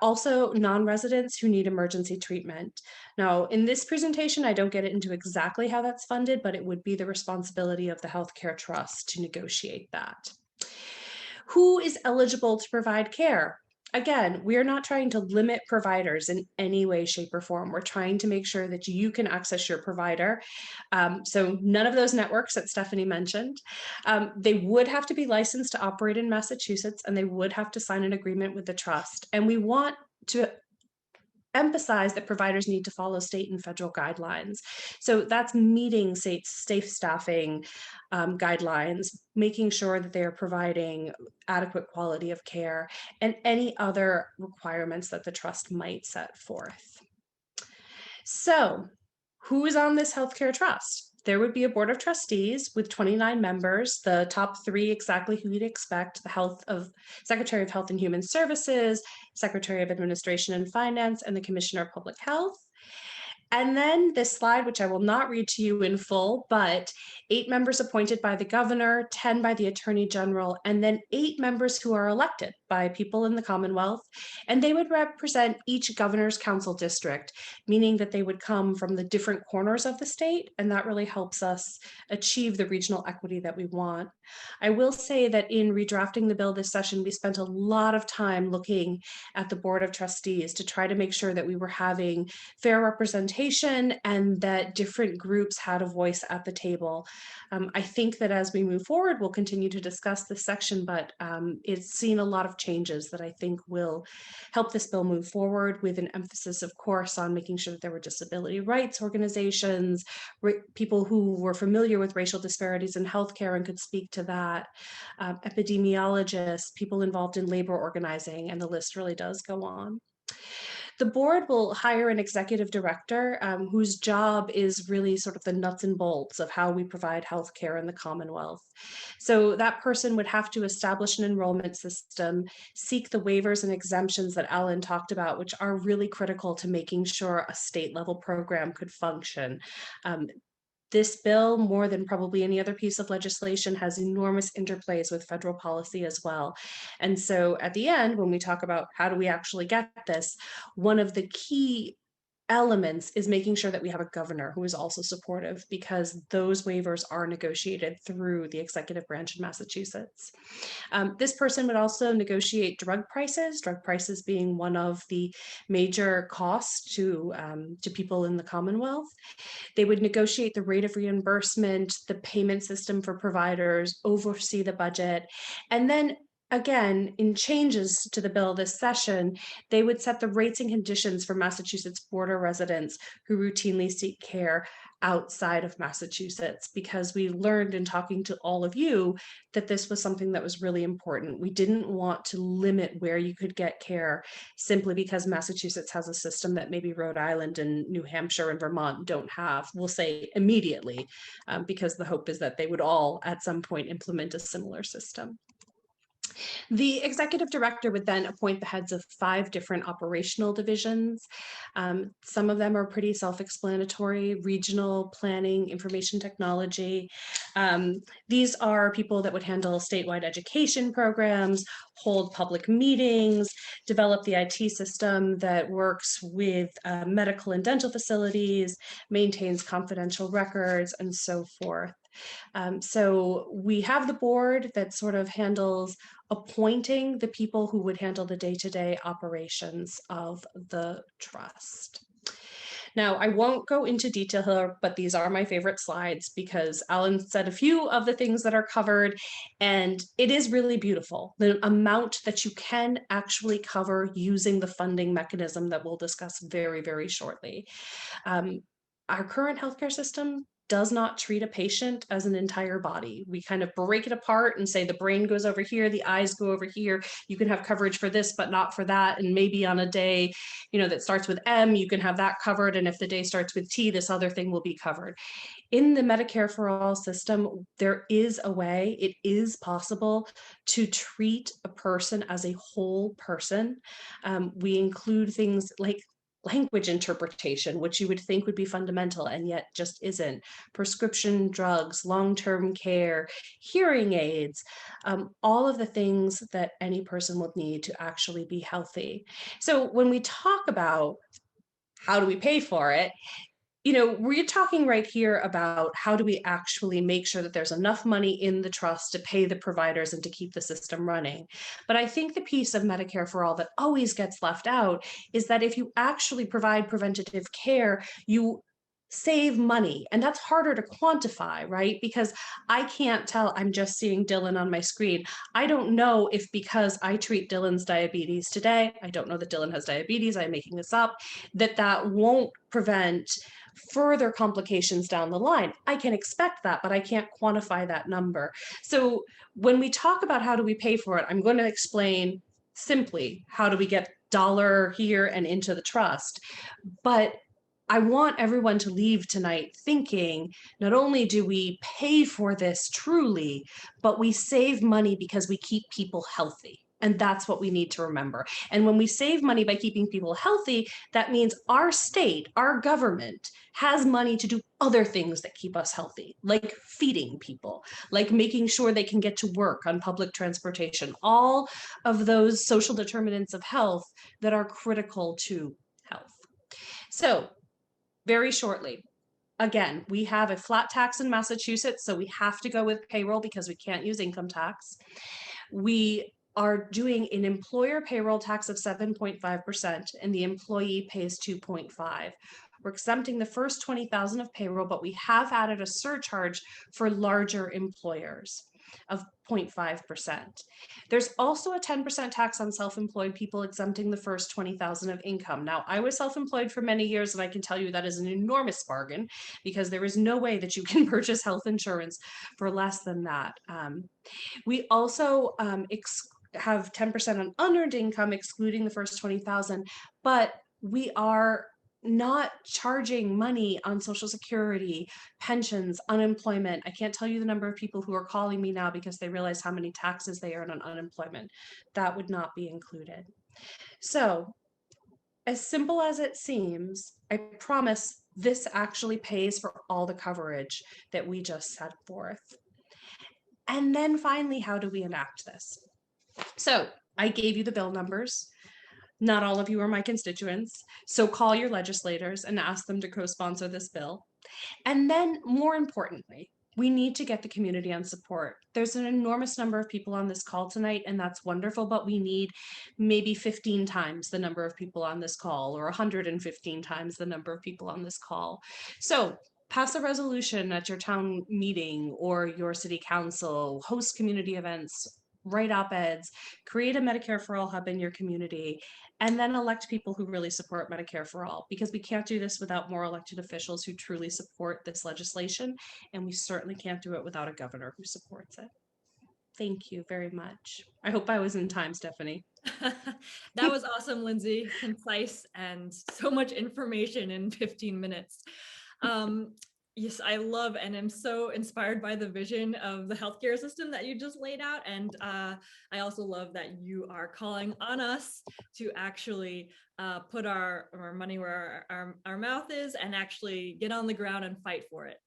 Also, non-residents who need emergency treatment. Now, in this presentation, I don't get into exactly how that's funded, but it would be the responsibility of the Healthcare Trust to negotiate that. Who is eligible to provide care? Again, we're not trying to limit providers in any way, shape, or form. We're trying to make sure that you can access your provider. So none of those networks that Stephanie mentioned, they would have to be licensed to operate in Massachusetts, and they would have to sign an agreement with the trust. And we want to emphasize that providers need to follow state and federal guidelines. So that's meeting safe staffing guidelines, making sure that they are providing adequate quality of care, and any other requirements that the trust might set forth. So who is on this healthcare trust? There would be a board of trustees with 29 members, the top three exactly who you'd expect: the Secretary of Health and Human Services, Secretary of Administration and Finance, and the Commissioner of Public Health. And then this slide, which I will not read to you in full, but 8 members appointed by the governor, 10 by the attorney general, and then 8 members who are elected by people in the Commonwealth. And they would represent each governor's council district, meaning that they would come from the different corners of the state. And that really helps us achieve the regional equity that we want. I will say that in redrafting the bill this session, we spent a lot of time looking at the Board of Trustees to try to make sure that we were having fair representation and that different groups had a voice at the table. I think that as we move forward, we'll continue to discuss this section, but it's seen a lot of changes that I think will help this bill move forward, with an emphasis, of course, on making sure that there were disability rights organizations, people who were familiar with racial disparities in healthcare and could speak to that, epidemiologists, people involved in labor organizing, and the list really does go on. The board will hire an executive director whose job is really sort of the nuts and bolts of how we provide healthcare in the Commonwealth. So that person would have to establish an enrollment system, seek the waivers and exemptions that Alan talked about, which are really critical to making sure a state level program could function. This bill, more than probably any other piece of legislation, has enormous interplays with federal policy as well. And so at the end, when we talk about how do we actually get this, one of the key elements is making sure that we have a governor who is also supportive, because those waivers are negotiated through the executive branch in Massachusetts. This person would also negotiate drug prices being one of the major costs to people in the Commonwealth. They would negotiate the rate of reimbursement, the payment system for providers, oversee the budget, and then again, in changes to the bill this session, they would set the rates and conditions for Massachusetts border residents who routinely seek care outside of Massachusetts, because we learned in talking to all of you that this was something that was really important. We didn't want to limit where you could get care simply because Massachusetts has a system that maybe Rhode Island and New Hampshire and Vermont don't have. We'll say immediately, because the hope is that they would all at some point implement a similar system. The executive director would then appoint the heads of 5 different operational divisions. Some of them are pretty self-explanatory: regional planning, information technology. These are people that would handle statewide education programs, hold public meetings, develop the IT system that works with medical and dental facilities, maintains confidential records, and so forth. So we have the board that sort of handles appointing the people who would handle the day-to-day operations of the trust. Now, I won't go into detail here, but these are my favorite slides because Alan said a few of the things that are covered, and it is really beautiful, the amount that you can actually cover using the funding mechanism that we'll discuss very, very shortly. Our current healthcare system does not treat a patient as an entire body. We kind of break it apart and say the brain goes over here, the eyes go over here. You can have coverage for this, but not for that. And maybe on a day, that starts with M, you can have that covered. And if the day starts with T, this other thing will be covered. In the Medicare for All system, there is a way, it is possible to treat a person as a whole person. We include things like language interpretation, which you would think would be fundamental and yet just isn't, prescription drugs, long-term care, hearing aids, all of the things that any person would need to actually be healthy. So when we talk about how do we pay for it, we're talking right here about how do we actually make sure that there's enough money in the trust to pay the providers and to keep the system running. But I think the piece of Medicare for All that always gets left out is that if you actually provide preventative care, you save money, and that's harder to quantify, right? Because I can't tell, I'm just seeing Dylan on my screen. I don't know if because I treat Dylan's diabetes today, I don't know that Dylan has diabetes, I'm making this up, that won't prevent further complications down the line. I can expect that, but I can't quantify that number. So when we talk about how do we pay for it, I'm going to explain simply how do we get dollar here and into the trust. But I want everyone to leave tonight thinking, not only do we pay for this truly, but we save money because we keep people healthy. And that's what we need to remember. And when we save money by keeping people healthy, that means our state, our government has money to do other things that keep us healthy, like feeding people, like making sure they can get to work on public transportation, all of those social determinants of health that are critical to health. So very shortly, again, we have a flat tax in Massachusetts, so we have to go with payroll because we can't use income tax. We are doing an employer payroll tax of 7.5%, and the employee pays 2.5%. We're exempting the first 20,000 of payroll, but we have added a surcharge for larger employers of 0.5%. There's also a 10% tax on self-employed people, exempting the first 20,000 of income. Now, I was self-employed for many years, and I can tell you that is an enormous bargain because there is no way that you can purchase health insurance for less than that. We also have 10% on unearned income, excluding the first 20,000, but we are not charging money on Social Security, pensions, unemployment. I can't tell you the number of people who are calling me now because they realize how many taxes they earn on unemployment. That would not be included. So, as simple as it seems, I promise this actually pays for all the coverage that we just set forth. And then finally, how do we enact this? So I gave you the bill numbers. Not all of you are my constituents, so call your legislators and ask them to co-sponsor this bill. And then, more importantly, we need to get the community on support. There's an enormous number of people on this call tonight, and that's wonderful, but we need maybe 15 times the number of people on this call, or 115 times the number of people on this call. So pass a resolution at your town meeting or your city council, host community events, write op-eds, create a Medicare for All hub in your community, and then elect people who really support Medicare for All, because we can't do this without more elected officials who truly support this legislation, and we certainly can't do it without a governor who supports it. Thank you very much. I hope I was in time, Stephanie. That was awesome, Lindsay. Concise and so much information in 15 minutes. Yes, I love and am so inspired by the vision of the healthcare system that you just laid out. And I also love that you are calling on us to actually put our money where our mouth is and actually get on the ground and fight for it.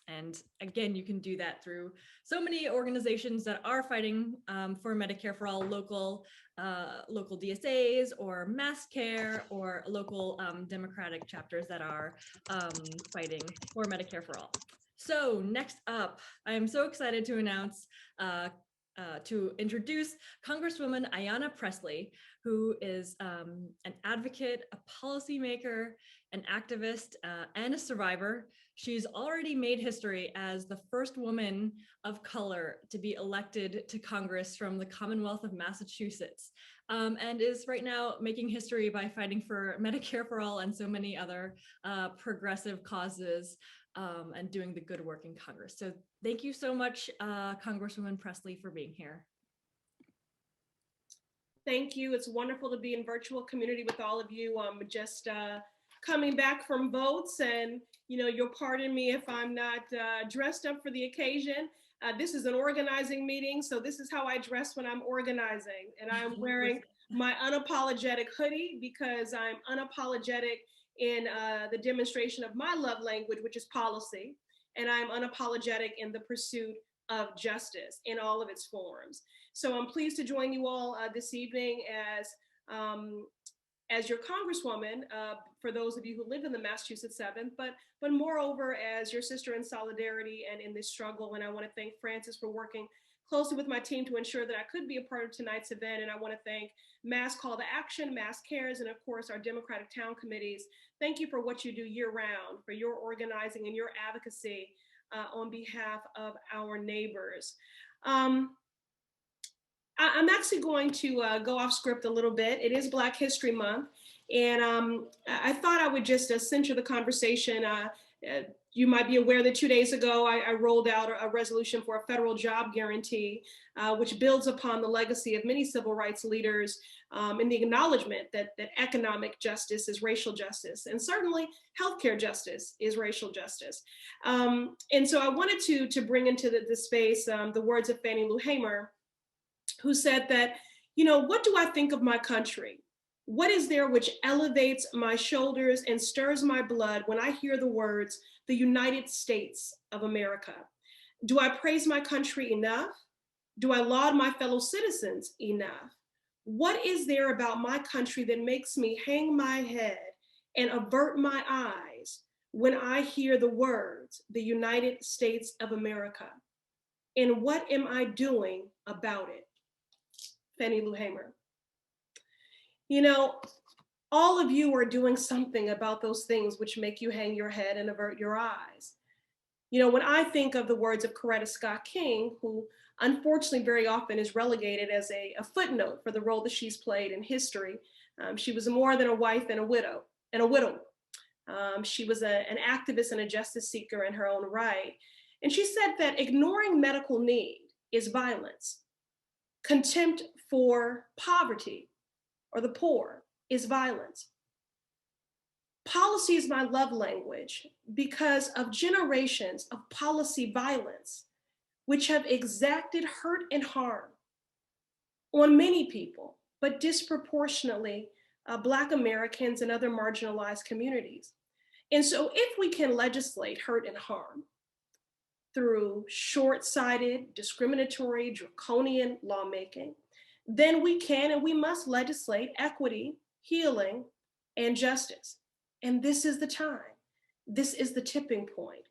And again, you can do that through so many organizations that are fighting for Medicare for All, local DSAs or MassCare or local Democratic chapters that are fighting for Medicare for All. So next up, I am so excited to announce to introduce Congresswoman Ayanna Pressley, who is an advocate, a policymaker, an activist, and a survivor. She's already made history as the first woman of color to be elected to Congress from the Commonwealth of Massachusetts, and is right now making history by fighting for Medicare for All and so many other progressive causes, and doing the good work in Congress. So thank you so much, Congresswoman Pressley, for being here. Thank you. It's wonderful to be in virtual community with all of you. Just coming back from votes, and you'll pardon me if I'm not dressed up for the occasion. This is an organizing meeting, so this is how I dress when I'm organizing. And I am wearing my unapologetic hoodie because I'm unapologetic in the demonstration of my love language, which is policy. And I'm unapologetic in the pursuit of justice in all of its forms. So I'm pleased to join you all this evening as your Congresswoman, for those of you who live in the Massachusetts 7th, but moreover as your sister in solidarity and in this struggle. And I want to thank Francis for working closely with my team to ensure that I could be a part of tonight's event. And I want to thank Mass Call to Action, Mass Cares, and of course our Democratic Town Committees. Thank you for what you do year round, for your organizing and your advocacy on behalf of our neighbors. I'm actually going to go off script a little bit. It is Black History Month, and I thought I would just center the conversation. You might be aware that 2 days ago, I rolled out a resolution for a federal job guarantee, which builds upon the legacy of many civil rights leaders in the acknowledgement that economic justice is racial justice, and certainly healthcare justice is racial justice. And so I wanted to bring into the space the words of Fannie Lou Hamer, who said that, what do I think of my country? What is there which elevates my shoulders and stirs my blood when I hear the words, the United States of America? Do I praise my country enough? Do I laud my fellow citizens enough? What is there about my country that makes me hang my head and avert my eyes when I hear the words, the United States of America? And what am I doing about it? Fannie Lou Hamer. All of you are doing something about those things which make you hang your head and avert your eyes. When I think of the words of Coretta Scott King, who unfortunately very often is relegated as a footnote for the role that she's played in history, she was more than a wife and a widow. She was an activist and a justice seeker in her own right. And she said that ignoring medical need is violence. Contempt for poverty or the poor is violence. Policy is my love language because of generations of policy violence, which have exacted hurt and harm on many people, but disproportionately Black Americans and other marginalized communities. And so if we can legislate hurt and harm through short-sighted, discriminatory, draconian lawmaking, then we can and we must legislate equity, healing, and justice. And this is the time. This is the tipping point.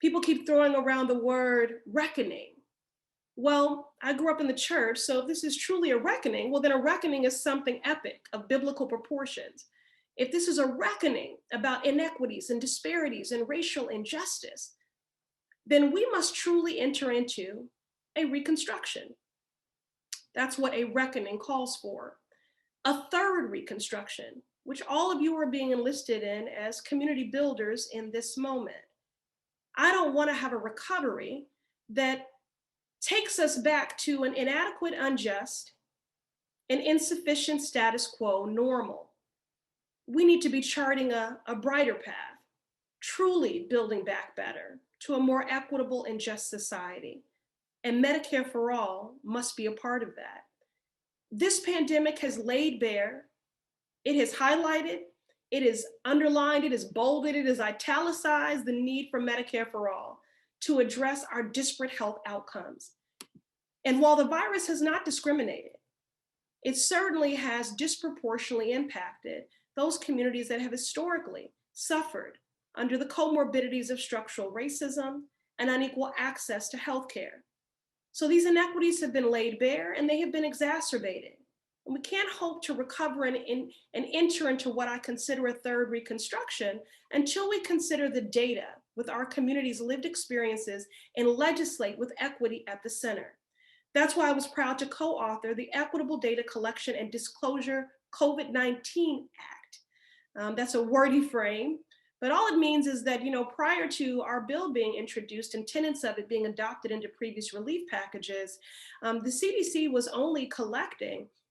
People keep throwing around the word reckoning. Well, I grew up in the church, so if this is truly a reckoning, well, then a reckoning is something epic of biblical proportions. If this is a reckoning about inequities and disparities and racial injustice, then we must truly enter into a reconstruction. That's what a reckoning calls for. A third reconstruction, which all of you are being enlisted in as community builders in this moment. I don't want to have a recovery that takes us back to an inadequate, unjust, and insufficient status quo normal. We need to be charting a brighter path, truly building back better to a more equitable and just society. And Medicare for All must be a part of that. This pandemic has laid bare, it has highlighted, it is underlined, it is bolded, it is italicized the need for Medicare for All to address our disparate health outcomes. And while the virus has not discriminated, it certainly has disproportionately impacted those communities that have historically suffered under the comorbidities of structural racism and unequal access to healthcare. So these inequities have been laid bare and they have been exacerbated. And we can't hope to recover and enter into what I consider a third reconstruction until we consider the data with our community's lived experiences and legislate with equity at the center. That's why I was proud to co-author the Equitable Data Collection and Disclosure COVID-19 Act. That's a wordy frame, but all it means is that, prior to our bill being introduced and tenets of it being adopted into previous relief packages, the CDC was only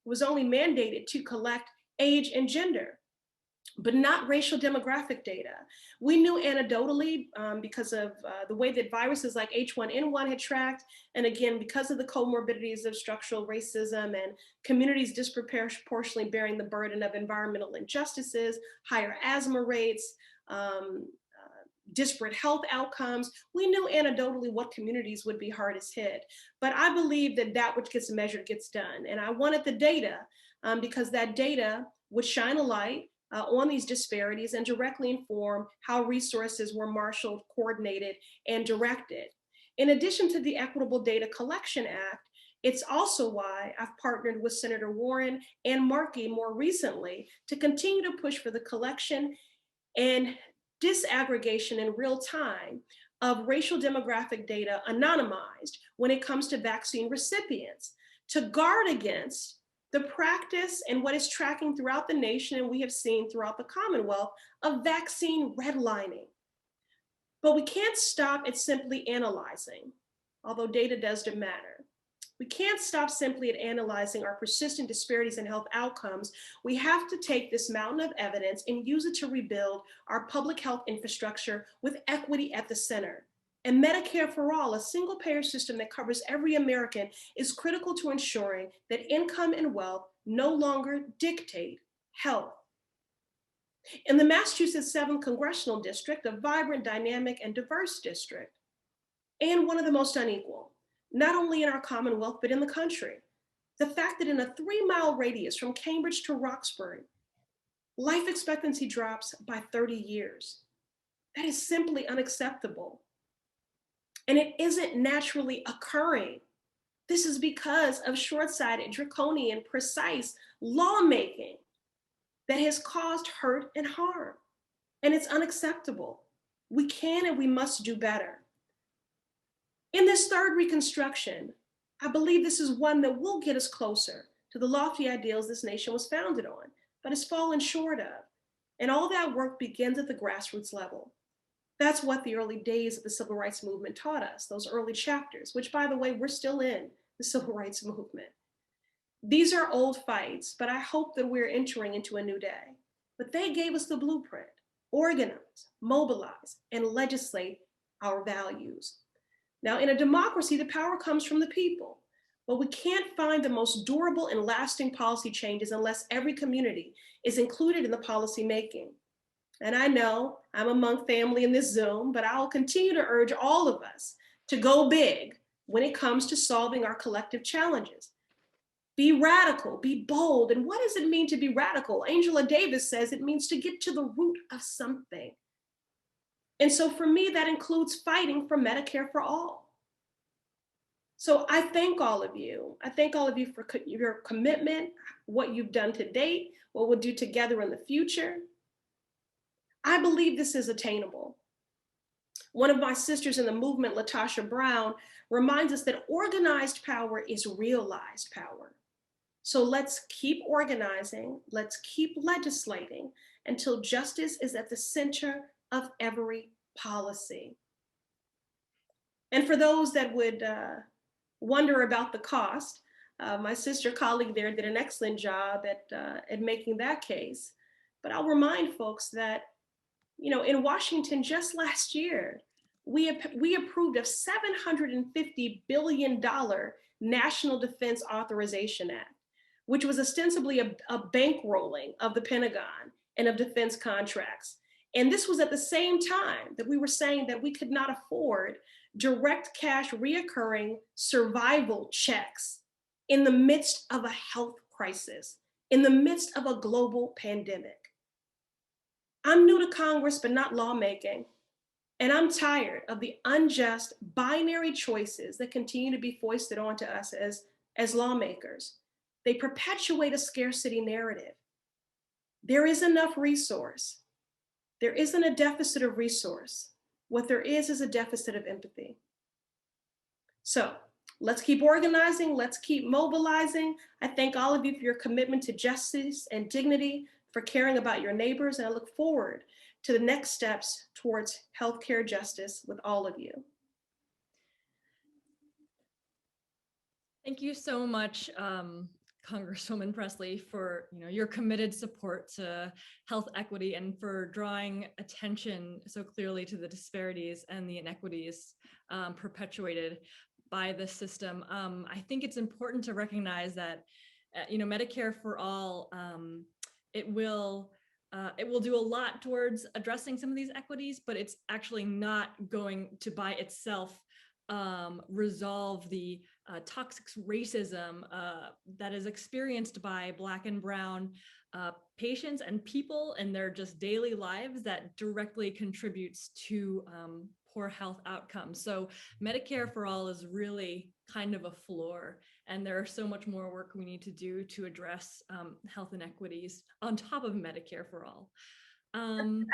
mandated to collect age and gender, but not racial demographic data. We knew anecdotally because of the way that viruses like H1N1 had tracked, and again, because of the comorbidities of structural racism and communities disproportionately bearing the burden of environmental injustices, higher asthma rates, disparate health outcomes, we knew anecdotally what communities would be hardest hit. But I believe that which gets measured gets done. And I wanted the data because that data would shine a light on these disparities and directly inform how resources were marshaled, coordinated, and directed. In addition to the Equitable Data Collection Act, it's also why I've partnered with Senator Warren and Markey more recently to continue to push for the collection and disaggregation in real time of racial demographic data anonymized when it comes to vaccine recipients to guard against the practice and what is tracking throughout the nation, and we have seen throughout the Commonwealth, of vaccine redlining. But we can't stop at simply analyzing, although data does matter. We can't stop simply at analyzing our persistent disparities in health outcomes. We have to take this mountain of evidence and use it to rebuild our public health infrastructure with equity at the center. And Medicare for All, a single payer system that covers every American, is critical to ensuring that income and wealth no longer dictate health. In the Massachusetts 7th Congressional District, a vibrant, dynamic, and diverse district, and one of the most unequal, not only in our Commonwealth, but in the country. The fact that in a 3-mile radius from Cambridge to Roxbury, life expectancy drops by 30 years. That is simply unacceptable. And it isn't naturally occurring. This is because of short-sighted, draconian, precise lawmaking that has caused hurt and harm. And it's unacceptable. We can and we must do better. In this third reconstruction, I believe this is one that will get us closer to the lofty ideals this nation was founded on, but has fallen short of. And all that work begins at the grassroots level. That's what the early days of the civil rights movement taught us, those early chapters, which, by the way, we're still in the civil rights movement. These are old fights, but I hope that we're entering into a new day. But they gave us the blueprint: organize, mobilize, and legislate our values. Now, in a democracy, the power comes from the people, but we can't find the most durable and lasting policy changes unless every community is included in the policy making. And I know I'm among family in this Zoom, but I'll continue to urge all of us to go big when it comes to solving our collective challenges. Be radical, be bold. And what does it mean to be radical? Angela Davis says it means to get to the root of something. And so for me, that includes fighting for Medicare for all. So I thank all of you. I thank all of you for your commitment, what you've done to date, what we'll do together in the future. I believe this is attainable. One of my sisters in the movement, Latasha Brown, reminds us that organized power is realized power. So let's keep organizing, let's keep legislating until justice is at the center of every policy. And for those that would wonder about the cost, my sister colleague there did an excellent job at making that case. But I'll remind folks that, you know, in Washington just last year, we approved a $750 billion National Defense Authorization Act, which was ostensibly a bankrolling of the Pentagon and of defense contracts. And this was at the same time that we were saying that we could not afford direct cash reoccurring survival checks in the midst of a health crisis, in the midst of a global pandemic. I'm new to Congress, but not lawmaking. And I'm tired of the unjust binary choices that continue to be foisted onto us as lawmakers. They perpetuate a scarcity narrative. There is enough resource. There isn't a deficit of resource. What there is a deficit of empathy. So let's keep organizing, let's keep mobilizing. I thank all of you for your commitment to justice and dignity, for caring about your neighbors, and I look forward to the next steps towards healthcare justice with all of you. Thank you so much, Congresswoman Presley, for your committed support to health equity and for drawing attention so clearly to the disparities and the inequities perpetuated by the system. I think it's important to recognize that Medicare for all, it will do a lot towards addressing some of these equities, but it's actually not going to by itself resolve the toxic racism that is experienced by Black and Brown patients and people in their just daily lives that directly contributes to poor health outcomes. So Medicare for all is really kind of a floor, and there are so much more work we need to do to address health inequities on top of Medicare for all.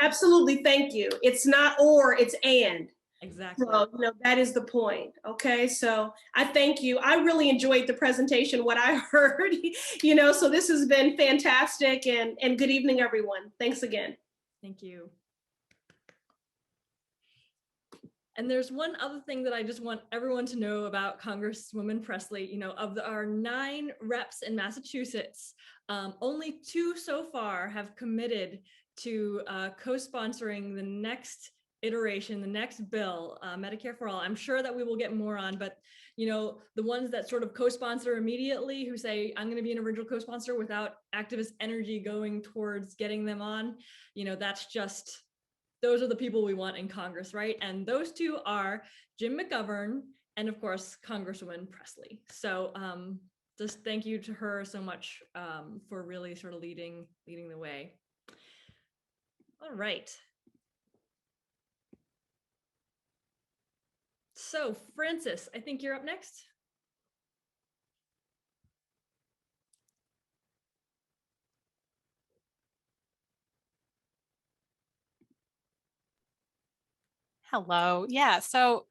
Absolutely, thank you. It's not or, it's and. Exactly. So, that is the point. Okay, so I thank you. I really enjoyed the presentation, what I heard, so this has been fantastic, and good evening, everyone. Thanks again. Thank you. And there's one other thing that I just want everyone to know about Congresswoman Presley. Of our 9 reps in Massachusetts, only 2 so far have committed to co-sponsoring the next iteration, the next bill, Medicare for all. I'm sure that we will get more on, but the ones that sort of co-sponsor immediately, who say, I'm going to be an original co-sponsor without activist energy going towards getting them on, those are the people we want in Congress, right? And those 2 are Jim McGovern and, of course, Congresswoman Presley. So just thank you to her so much for really sort of leading the way. All right. So Francis, I think you're up next. Hello. Yeah, so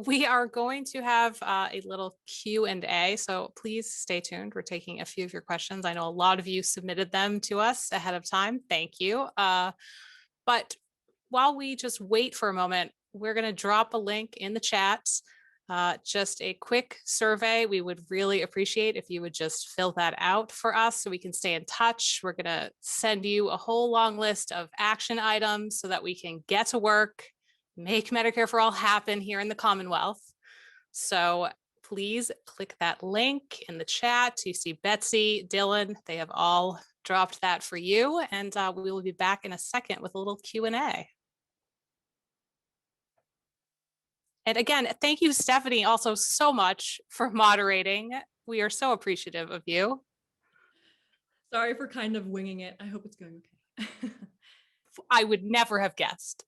we are going to have a little Q&A, so please stay tuned. We're taking a few of your questions. I know a lot of you submitted them to us ahead of time. Thank you. But while we just wait for a moment, we're going to drop a link in the chat, just a quick survey. We would really appreciate if you would just fill that out for us so we can stay in touch. We're going to send you a whole long list of action items so that we can get to work, make Medicare for all happen here in the Commonwealth. So please click that link in the chat. You see Betsy, Dylan, they have all dropped that for you. And we will be back in a second with a little Q&A. And again, thank you, Stephanie, also so much for moderating. We are so appreciative of you. Sorry for kind of winging it. I hope it's going okay. I would never have guessed.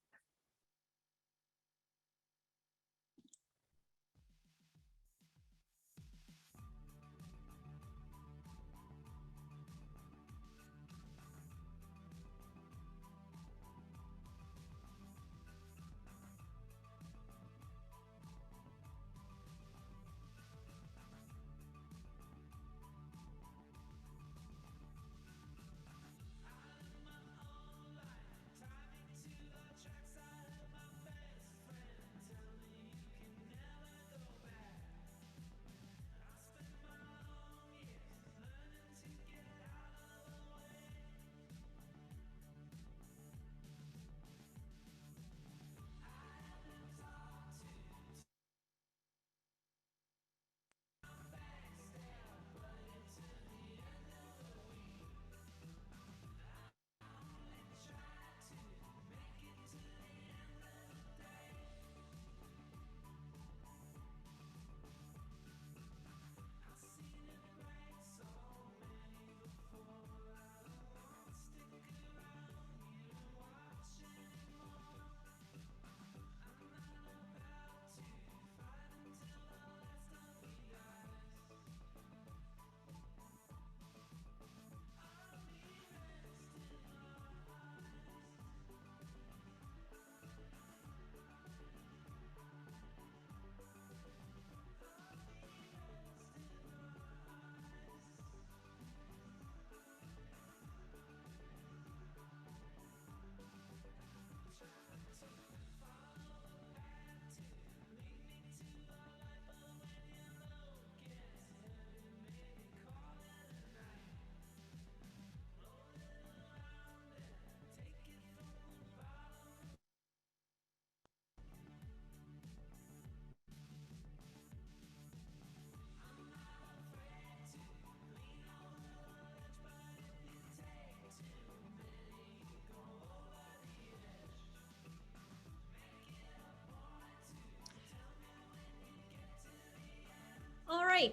All right.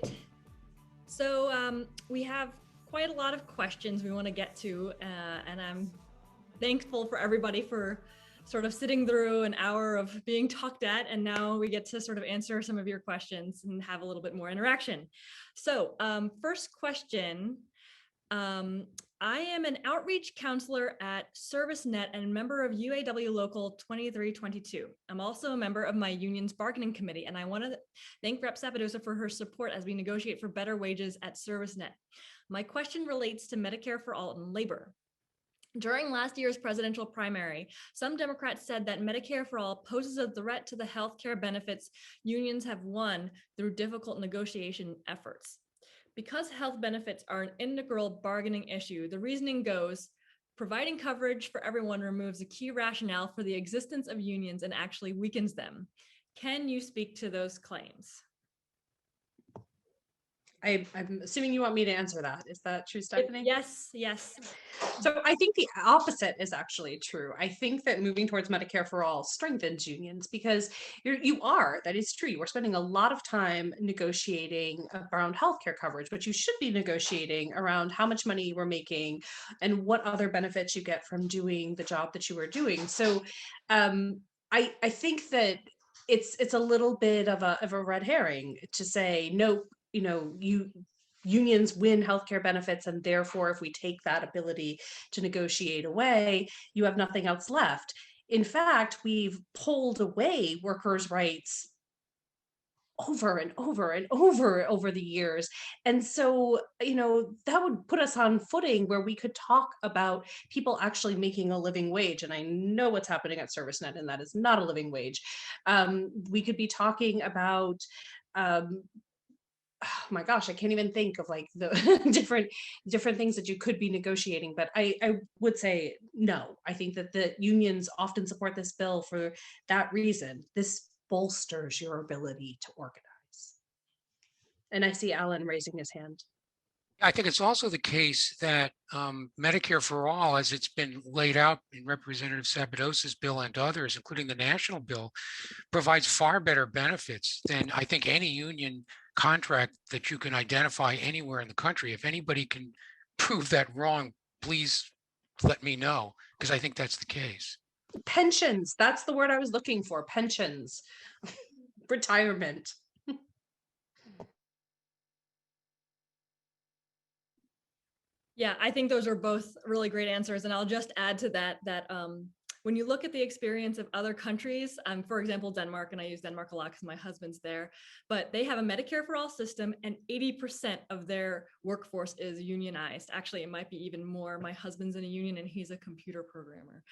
So we have quite a lot of questions we want to get to, and I'm thankful for everybody for sort of sitting through an hour of being talked at, and now we get to sort of answer some of your questions and have a little bit more interaction. So first question, I am an outreach counselor at ServiceNet and a member of UAW Local 2322. I'm also a member of my union's bargaining committee, and I want to thank Rep. Sabadosa for her support as we negotiate for better wages at ServiceNet. My question relates to Medicare for All and labor. During last year's presidential primary, some Democrats said that Medicare for All poses a threat to the healthcare benefits unions have won through difficult negotiation efforts. Because health benefits are an integral bargaining issue, the reasoning goes, providing coverage for everyone removes a key rationale for the existence of unions and actually weakens them. Can you speak to those claims? I'm assuming you want me to answer that. Is that true, Stephanie? Yes, yes. So I think the opposite is actually true. I think that moving towards Medicare for All strengthens unions because that is true. You are spending a lot of time negotiating around healthcare coverage, but you should be negotiating around how much money you were making and what other benefits you get from doing the job that you were doing. So I think that it's a little bit of a red herring to say, no, unions win healthcare benefits, and therefore, if we take that ability to negotiate away, you have nothing else left. In fact, we've pulled away workers' rights over and over and over the years. And so, that would put us on footing where we could talk about people actually making a living wage. And I know what's happening at ServiceNet, and that is not a living wage. We could be talking about oh my gosh, I can't even think of like the different things that you could be negotiating. But I would say no. I think that the unions often support this bill for that reason. This bolsters your ability to organize. And I see Alan raising his hand. I think it's also the case that Medicare for All, as it's been laid out in Representative Sabadosa's bill and others, including the national bill, provides far better benefits than I think any union contract that you can identify anywhere in the country. If anybody can prove that wrong, please let me know, because I think that's the case. Pensions, that's the word I was looking for, pensions, retirement. Yeah, I think those are both really great answers. And I'll just add to that when you look at the experience of other countries, for example, Denmark, and I use Denmark a lot because my husband's there, but they have a Medicare for All system and 80% of their workforce is unionized. Actually, it might be even more. My husband's in a union and he's a computer programmer.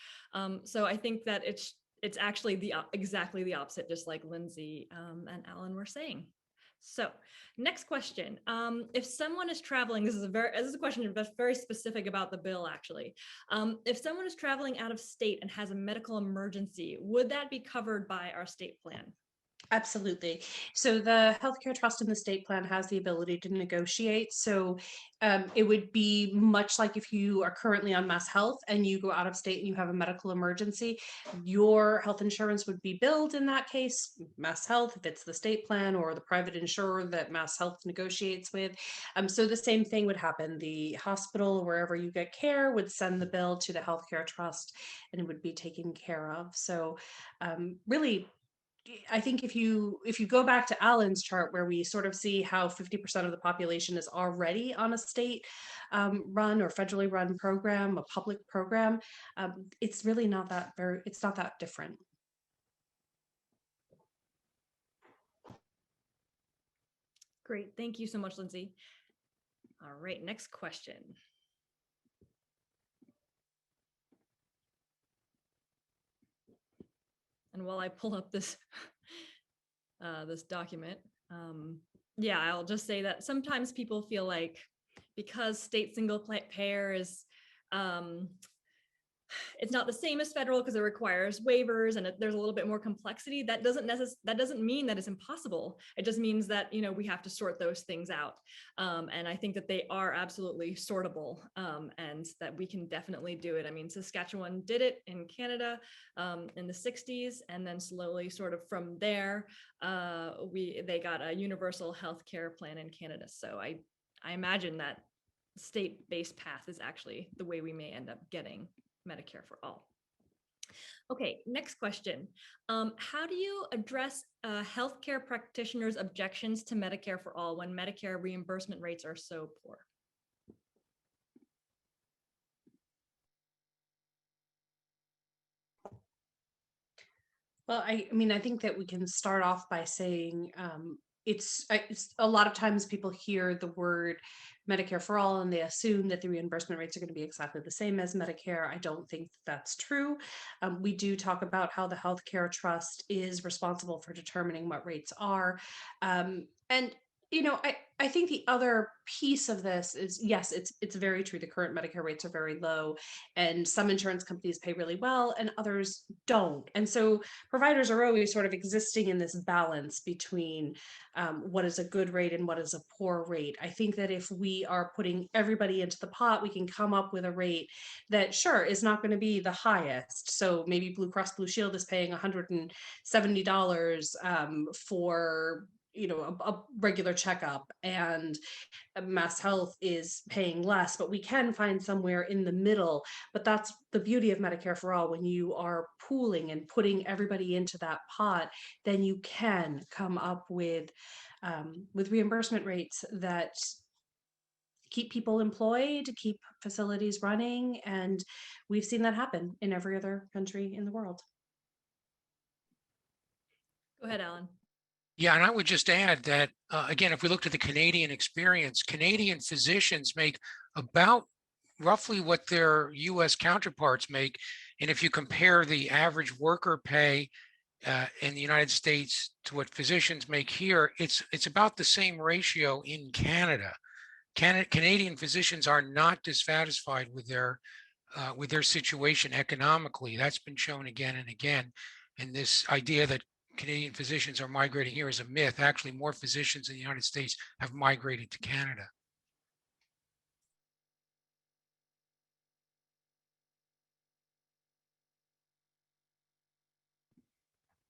So I think that it's actually exactly the opposite, just like Lindsay and Alan were saying. So next question. If someone is traveling, this is a question that's very specific about the bill, actually. If someone is traveling out of state and has a medical emergency, would that be covered by our state plan? Absolutely. So the healthcare trust in the state plan has the ability to negotiate. So it would be much like if you are currently on Mass Health and you go out of state and you have a medical emergency, your health insurance would be billed in that case, Mass Health, if it's the state plan or the private insurer that Mass Health negotiates with. So the same thing would happen. The hospital, or wherever you get care, would send the bill to the healthcare trust and it would be taken care of. So really, I think if you go back to Alan's chart where we sort of see how 50% of the population is already on a state run or federally run program, a public program, it's really not that it's not that different. Great, thank you so much, Lindsay. All right, next question. And while I pull up this this document, yeah, I'll just say that sometimes people feel like because state single payer is it's not the same as federal because it requires waivers and there's a little bit more complexity. That doesn't mean that it's impossible. It just means that, you know, we have to sort those things out. And I think that they are absolutely sortable and that we can definitely do it. I mean, Saskatchewan did it in Canada in the 60s, and then slowly sort of from there, they got a universal health care plan in Canada. So I imagine that state-based path is actually the way we may end up getting Medicare for All. Okay, next question. How do you address healthcare practitioners' objections to Medicare for All when Medicare reimbursement rates are so poor? Well, I mean, I think that we can start off by saying it's a lot of times people hear the word Medicare for All and they assume that the reimbursement rates are going to be exactly the same as Medicare. I don't think that's true. We do talk about how the healthcare trust is responsible for determining what rates are. And you know, I think the other piece of this is, yes, it's very true. The current Medicare rates are very low, and some insurance companies pay really well and others don't. And so providers are always sort of existing in this balance between what is a good rate and what is a poor rate. I think that if we are putting everybody into the pot, we can come up with a rate that, sure, is not going to be the highest. So maybe Blue Cross Blue Shield is paying $170 for, you know, a regular checkup, and Mass Health is paying less, but we can find somewhere in the middle. But that's the beauty of Medicare for All. When you are pooling and putting everybody into that pot, then you can come up with reimbursement rates that keep people employed, keep facilities running, and we've seen that happen in every other country in the world. Go ahead, Alan. Yeah, and I would just add that, again, if we looked at the Canadian experience, Canadian physicians make about roughly what their US counterparts make. And if you compare the average worker pay in the United States to what physicians make here, it's about the same ratio in Canada. Canadian physicians are not dissatisfied with their situation economically. That's been shown again and again. And this idea that Canadian physicians are migrating here is a myth. Actually, more physicians in the United States have migrated to Canada.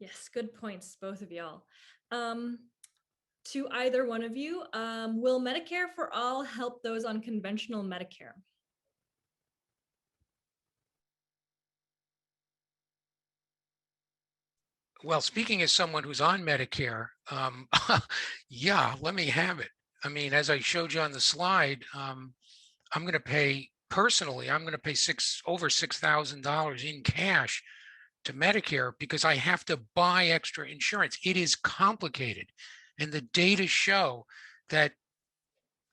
Yes, good points, both of y'all. To either one of you, will Medicare for All help those on conventional Medicare? Well, speaking as someone who's on Medicare, yeah, let me have it. I mean, as I showed you on the slide, I'm going to pay personally, I'm going to pay over $6,000 in cash to Medicare because I have to buy extra insurance. It is complicated. And the data show that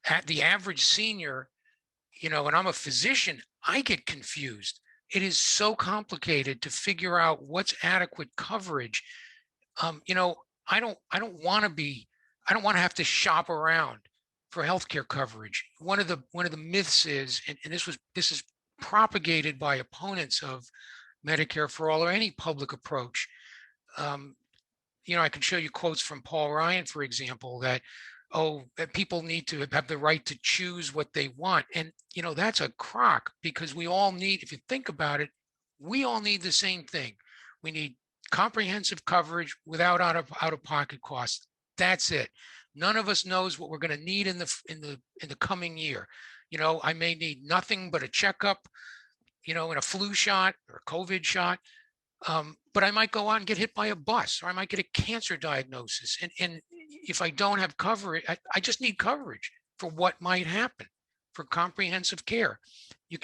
at the average senior, and I'm a physician, I get confused. It is so complicated to figure out what's adequate coverage. I don't want to have to shop around for healthcare coverage. One of the myths is, and this is propagated by opponents of Medicare for All or any public approach. I can show you quotes from Paul Ryan, for example, that people need to have the right to choose what they want. And, that's a crock because we all need, if you think about it, we all need the same thing. We need comprehensive coverage without out-of-pocket costs. That's it. None of us knows what we're going to need in the coming year. I may need nothing but a checkup, and a flu shot or a COVID shot. But I might go out and get hit by a bus, or I might get a cancer diagnosis. And if I don't have coverage, I just need coverage for what might happen, for comprehensive care. You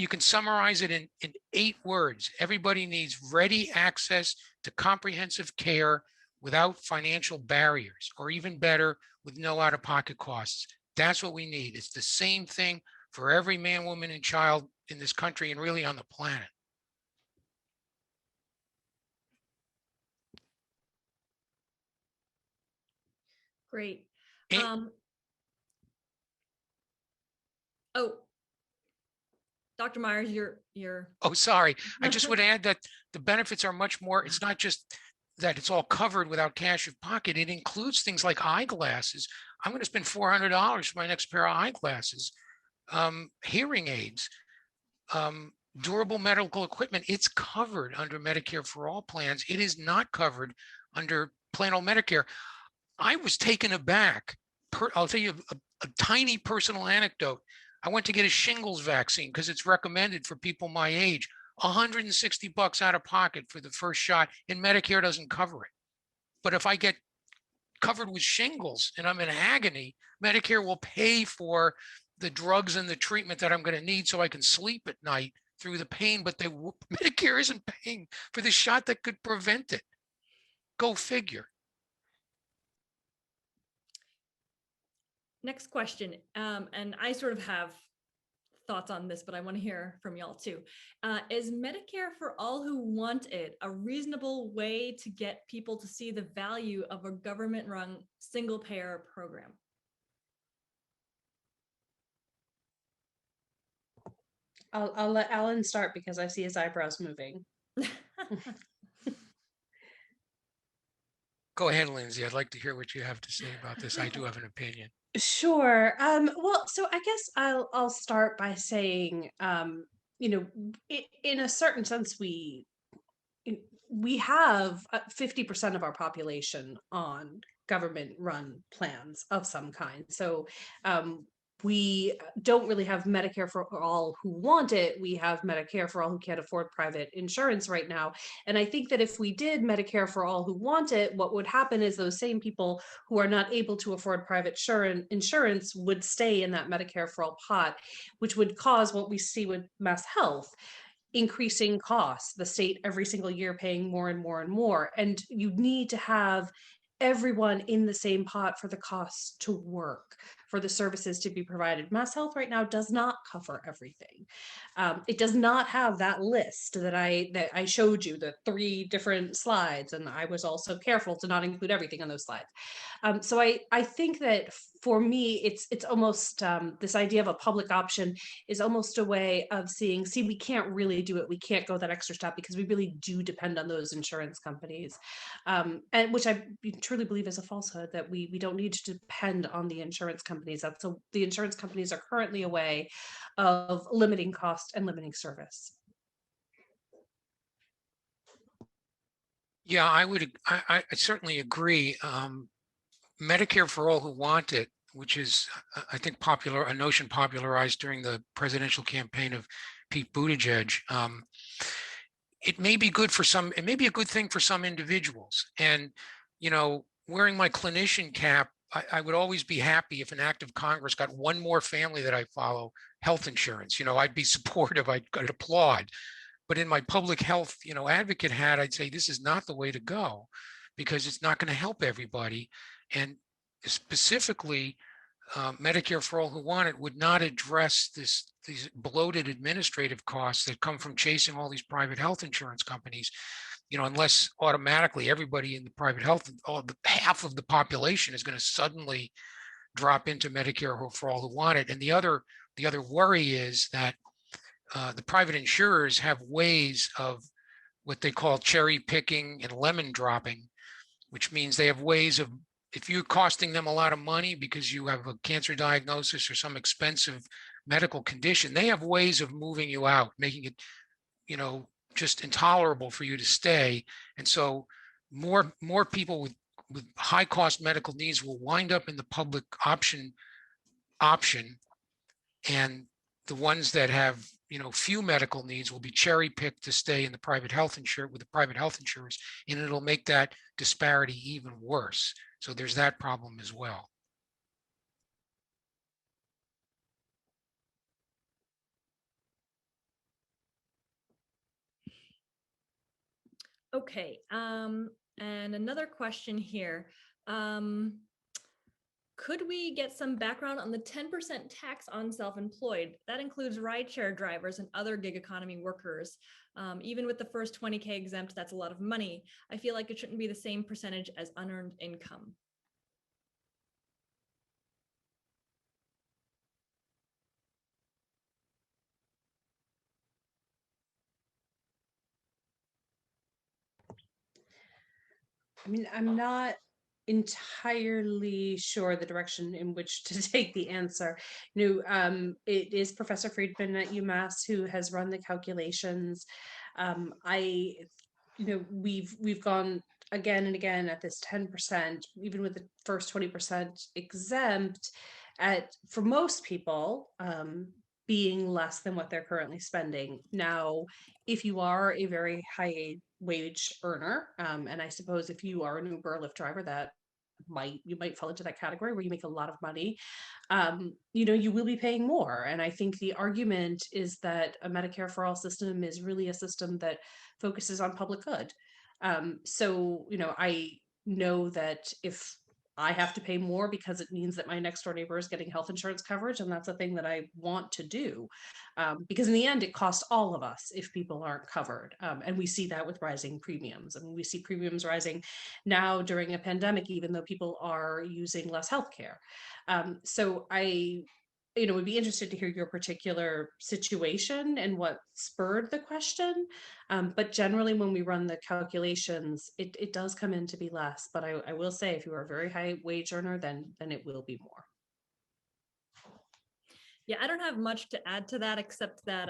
can summarize it in 8 words. Everybody needs ready access to comprehensive care without financial barriers, or even better, with no out-of-pocket costs. That's what we need. It's the same thing for every man, woman, and child in this country and really on the planet. Great. And- Oh, Dr. Myers, you're. Oh, sorry. I just would add that the benefits are much more. It's not just that it's all covered without cash in pocket. It includes things like eyeglasses. I'm going to spend $400 for my next pair of eyeglasses, hearing aids, durable medical equipment. It's covered under Medicare for All plans. It is not covered under plain old Medicare. I was taken aback. I'll tell you a tiny personal anecdote. I went to get a shingles vaccine because it's recommended for people my age. $160 out of pocket for the first shot, and Medicare doesn't cover it. But if I get covered with shingles and I'm in agony, Medicare will pay for the drugs and the treatment that I'm going to need so I can sleep at night through the pain. But Medicare isn't paying for the shot that could prevent it. Go figure. Next question, and I sort of have thoughts on this, but I want to hear from y'all too. Is Medicare for All who want it a reasonable way to get people to see the value of a government-run single-payer program? I'll let Alan start because I see his eyebrows moving. Go ahead, Lindsay. I'd like to hear what you have to say about this. I do have an opinion. Sure. Well, so I guess I'll start by saying, in a certain sense, we have 50% of our population on government-run plans of some kind. So we don't really have Medicare for all who want it. We have Medicare for all who can't afford private insurance right now. And I think that if we did Medicare for all who want it, what would happen is those same people who are not able to afford private insurance would stay in that Medicare for all pot, which would cause what we see with Mass Health, increasing costs, the state every single year paying more and more and more. And you need to have everyone in the same pot for the costs to work, for the services to be provided. Mass Health right now does not cover everything. It does not have that list that I showed you, the 3 different slides, and I was also careful to not include everything on those slides. So I think that for me, it's almost this idea of a public option is almost a way of see, we can't really do it. We can't go that extra step because we really do depend on those insurance companies, and which I truly believe is a falsehood, that we don't need to depend on the insurance companies. The insurance companies are currently a way of limiting cost and limiting service. Yeah, I certainly agree. Medicare for all who want it, which is, I think, a notion popularized during the presidential campaign of Pete Buttigieg. It may be good for some, it may be a good thing for some individuals. And, wearing my clinician cap, I would always be happy if an act of Congress got one more family that I follow health insurance. I'd be supportive, I'd applaud. But in my public health, advocate hat, I'd say this is not the way to go because it's not going to help everybody. And specifically, Medicare for all who want it would not address these bloated administrative costs that come from chasing all these private health insurance companies. Unless automatically everybody in the private health, half of the population is going to suddenly drop into Medicare for all who want it. And the other worry is that the private insurers have ways of what they call cherry picking and lemon dropping, which means they have ways of, if you're costing them a lot of money because you have a cancer diagnosis or some expensive medical condition, they have ways of moving you out, making it, just intolerable for you to stay. And so more people with high cost medical needs will wind up in the public option. And the ones that have, few medical needs will be cherry picked to stay in the private health with the private health insurers, and it'll make that disparity even worse. So there's that problem as well. Okay, and another question here. Could we get some background on the 10% tax on self-employed? That includes rideshare drivers and other gig economy workers. Even with the first 20K exempt, that's a lot of money. I feel like it shouldn't be the same percentage as unearned income. I mean, I'm not entirely sure the direction in which to take the answer. It is Professor Friedman at UMass who has run the calculations. We've gone again and again at this 10%, even with the first 20% exempt, for most people, being less than what they're currently spending. Now, if you are a very high wage earner, and I suppose if you are an Uber or Lyft driver, you might fall into that category where you make a lot of money, you will be paying more. And I think the argument is that a Medicare for all system is really a system that focuses on public good. I know that if I have to pay more because it means that my next door neighbor is getting health insurance coverage, and that's a thing that I want to do. Because in the end, it costs all of us if people aren't covered. And we see that with rising premiums. I mean, we see premiums rising now during a pandemic, even though people are using less healthcare. So I would be interested to hear your particular situation and what spurred the question. But generally, when we run the calculations, it does come in to be less. But I will say, if you are a very high wage earner, then it will be more. Yeah, I don't have much to add to that, except that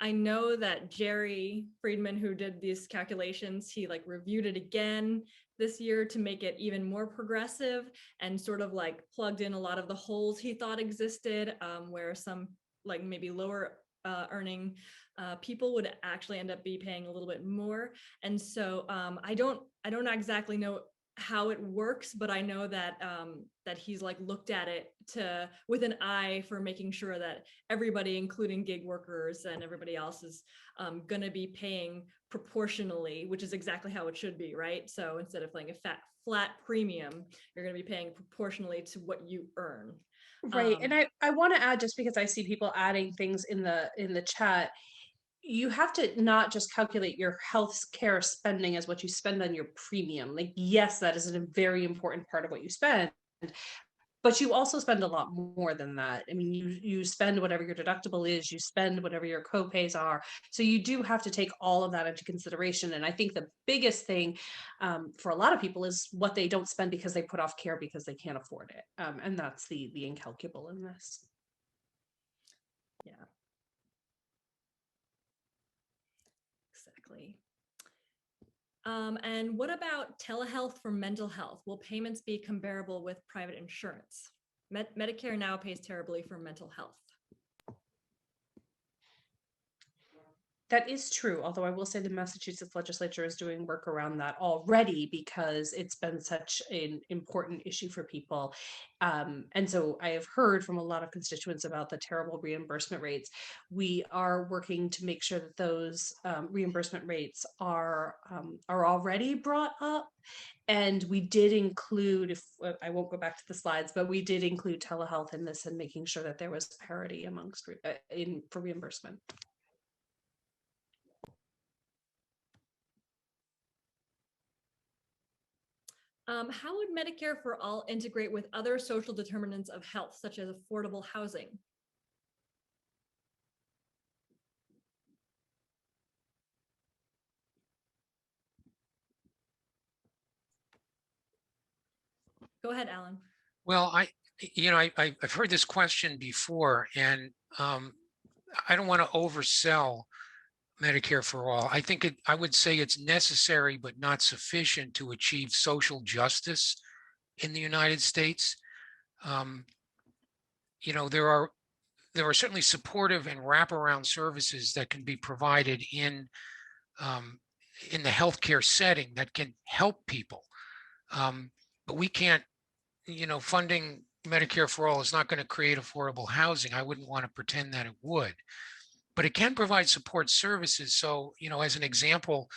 I know that Jerry Friedman, who did these calculations, he reviewed it again this year to make it even more progressive and sort of plugged in a lot of the holes he thought existed, where some maybe lower earning people would actually end up paying a little bit more. And so I don't exactly know how it works, but I know that that he's looked at it with an eye for making sure that everybody, including gig workers and everybody else, is going to be paying proportionally, which is exactly how it should be, right? So instead of paying a flat premium, you're going to be paying proportionally to what you earn. Right. And I want to add, just because I see people adding things in the chat, you have to not just calculate your health care spending as what you spend on your premium. Yes, that is a very important part of what you spend, but you also spend a lot more than that. I mean, you spend whatever your deductible is, you spend whatever your copays are. So you do have to take all of that into consideration. And I think the biggest thing for a lot of people is what they don't spend because they put off care because they can't afford it. And that's the incalculable in this. Yeah. Exactly. And what about telehealth for mental health? Will payments be comparable with private insurance? Medicare now pays terribly for mental health. That is true, although I will say the Massachusetts legislature is doing work around that already because it's been such an important issue for people. And so I have heard from a lot of constituents about the terrible reimbursement rates. We are working to make sure that those reimbursement rates are already brought up. And we did include, if I won't go back to the slides, but we did include telehealth in this and making sure that there was parity amongst for reimbursement. How would Medicare for All integrate with other social determinants of health, such as affordable housing? Go ahead, Alan. Well, I've heard this question before, and I don't want to oversell Medicare for all. I would say it's necessary but not sufficient to achieve social justice in the United States. There are certainly supportive and wraparound services that can be provided in the healthcare setting that can help people, but we can't. Funding Medicare for all is not going to create affordable housing. I wouldn't want to pretend that it would, but it can provide support services. So, as an example,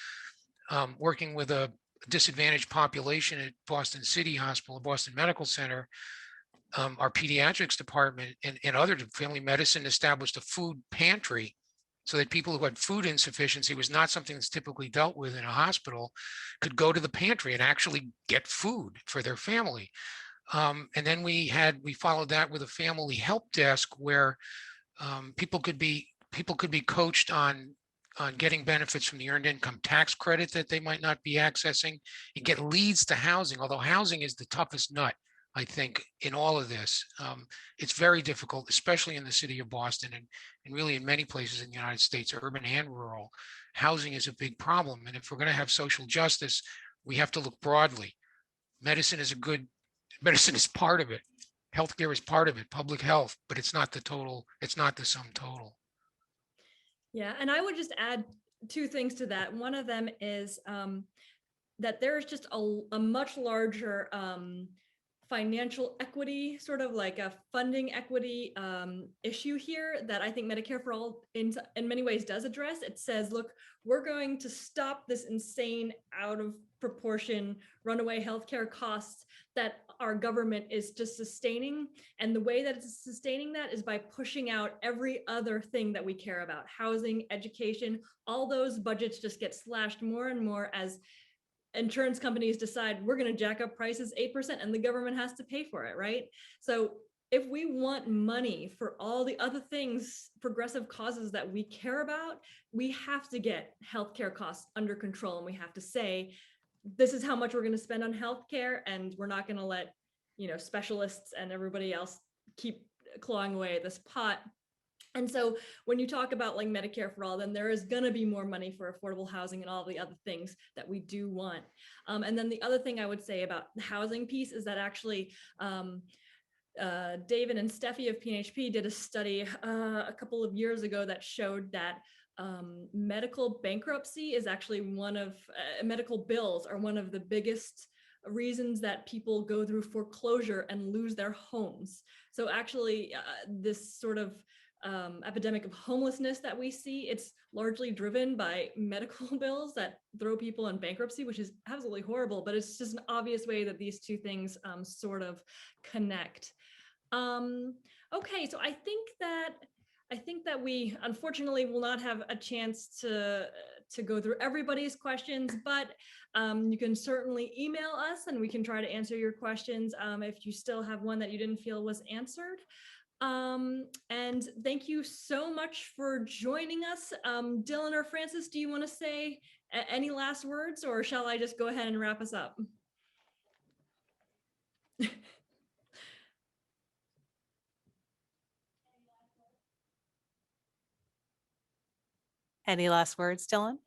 working with a disadvantaged population at Boston City Hospital, Boston Medical Center, our pediatrics department and other family medicine established a food pantry so that people who had food insufficiency, was not something that's typically dealt with in a hospital, could go to the pantry and actually get food for their family. And then we followed that with a family help desk where people could be coached on getting benefits from the earned income tax credit that they might not be accessing, and get leads to housing. Although housing is the toughest nut, I think, in all of this. It's very difficult, especially in the city of Boston and really in many places in the United States, urban and rural. Housing is a big problem. And if we're going to have social justice, we have to look broadly. Medicine is part of it. Healthcare is part of it, public health, but it's not the total. It's not the sum total. Yeah, and I would just add two things to that. One of them is that there's just a much larger financial equity, sort of like a funding equity issue here that I think Medicare for All in many ways does address. It says, look, we're going to stop this insane, out of proportion, runaway healthcare costs that our government is just sustaining. And the way that it's sustaining that is by pushing out every other thing that we care about: housing, education. All those budgets just get slashed more and more as insurance companies decide we're going to jack up prices 8% and the government has to pay for it, right? So if we want money for all the other things, progressive causes that we care about, we have to get healthcare costs under control. And we have to say, this is how much we're going to spend on healthcare, and we're not going to let, specialists and everybody else keep clawing away at this pot. And so when you talk about like Medicare for All, then there is going to be more money for affordable housing and all the other things that we do want. And then the other thing I would say about the housing piece is that actually David and Steffi of PNHP did a study a couple of years ago that showed that medical bankruptcy is actually one of medical bills are one of the biggest reasons that people go through foreclosure and lose their homes. So actually this sort of epidemic of homelessness that we see, it's largely driven by medical bills that throw people in bankruptcy, which is absolutely horrible, but it's just an obvious way that these two things sort of connect. Okay, so I think that we unfortunately will not have a chance to go through everybody's questions, but you can certainly email us and we can try to answer your questions if you still have one that you didn't feel was answered. And thank you so much for joining us. Dylan or Francis, do you want to say any last words, or shall I just go ahead and wrap us up? Any last words, Dylan?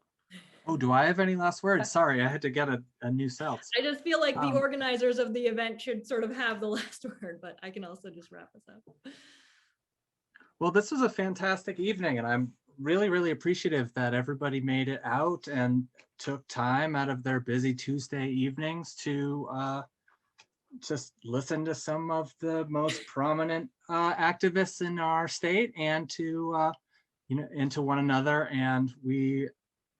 Oh, do I have any last words? Sorry, I had to get a new cell. I just feel like the Um, organizers of the event should sort of have the last word, but I can also just wrap us up. Well, this was a fantastic evening, and I'm really, really appreciative that everybody made it out and took time out of their busy Tuesday evenings to just listen to some of the most prominent activists in our state and to, into one another. And we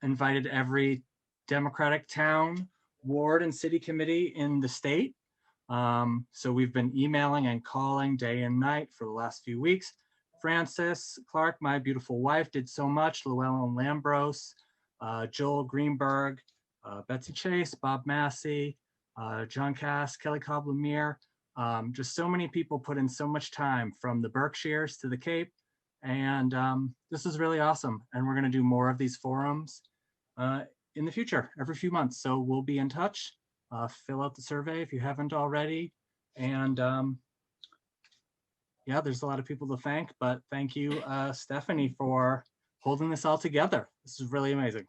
invited every Democratic town, ward, and city committee in the state. So we've been emailing and calling day and night for the last few weeks. Frances Clark, my beautiful wife, did so much. Llewellyn Lambros, Joel Greenberg, Betsy Chase, Bob Massey, John Cass, Kelly Cobb Lemire. Just so many people put in so much time from the Berkshires to the Cape. And this is really awesome. And we're going to do more of these forums in the future, every few months. So we'll be in touch. Fill out the survey if you haven't already. And yeah, there's a lot of people to thank, but thank you, Stephanie, for holding this all together. This is really amazing.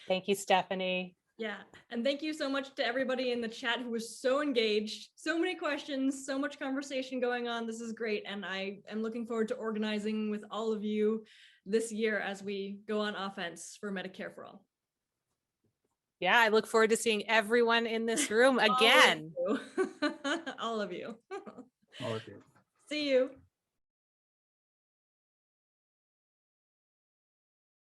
Thank you, Stephanie. Yeah, and thank you so much to everybody in the chat who was so engaged. So many questions, so much conversation going on. This is great, and I am looking forward to organizing with all of you this year as we go on offense for Medicare for All. Yeah, I look forward to seeing everyone in this room again. All of you. All of you. See you.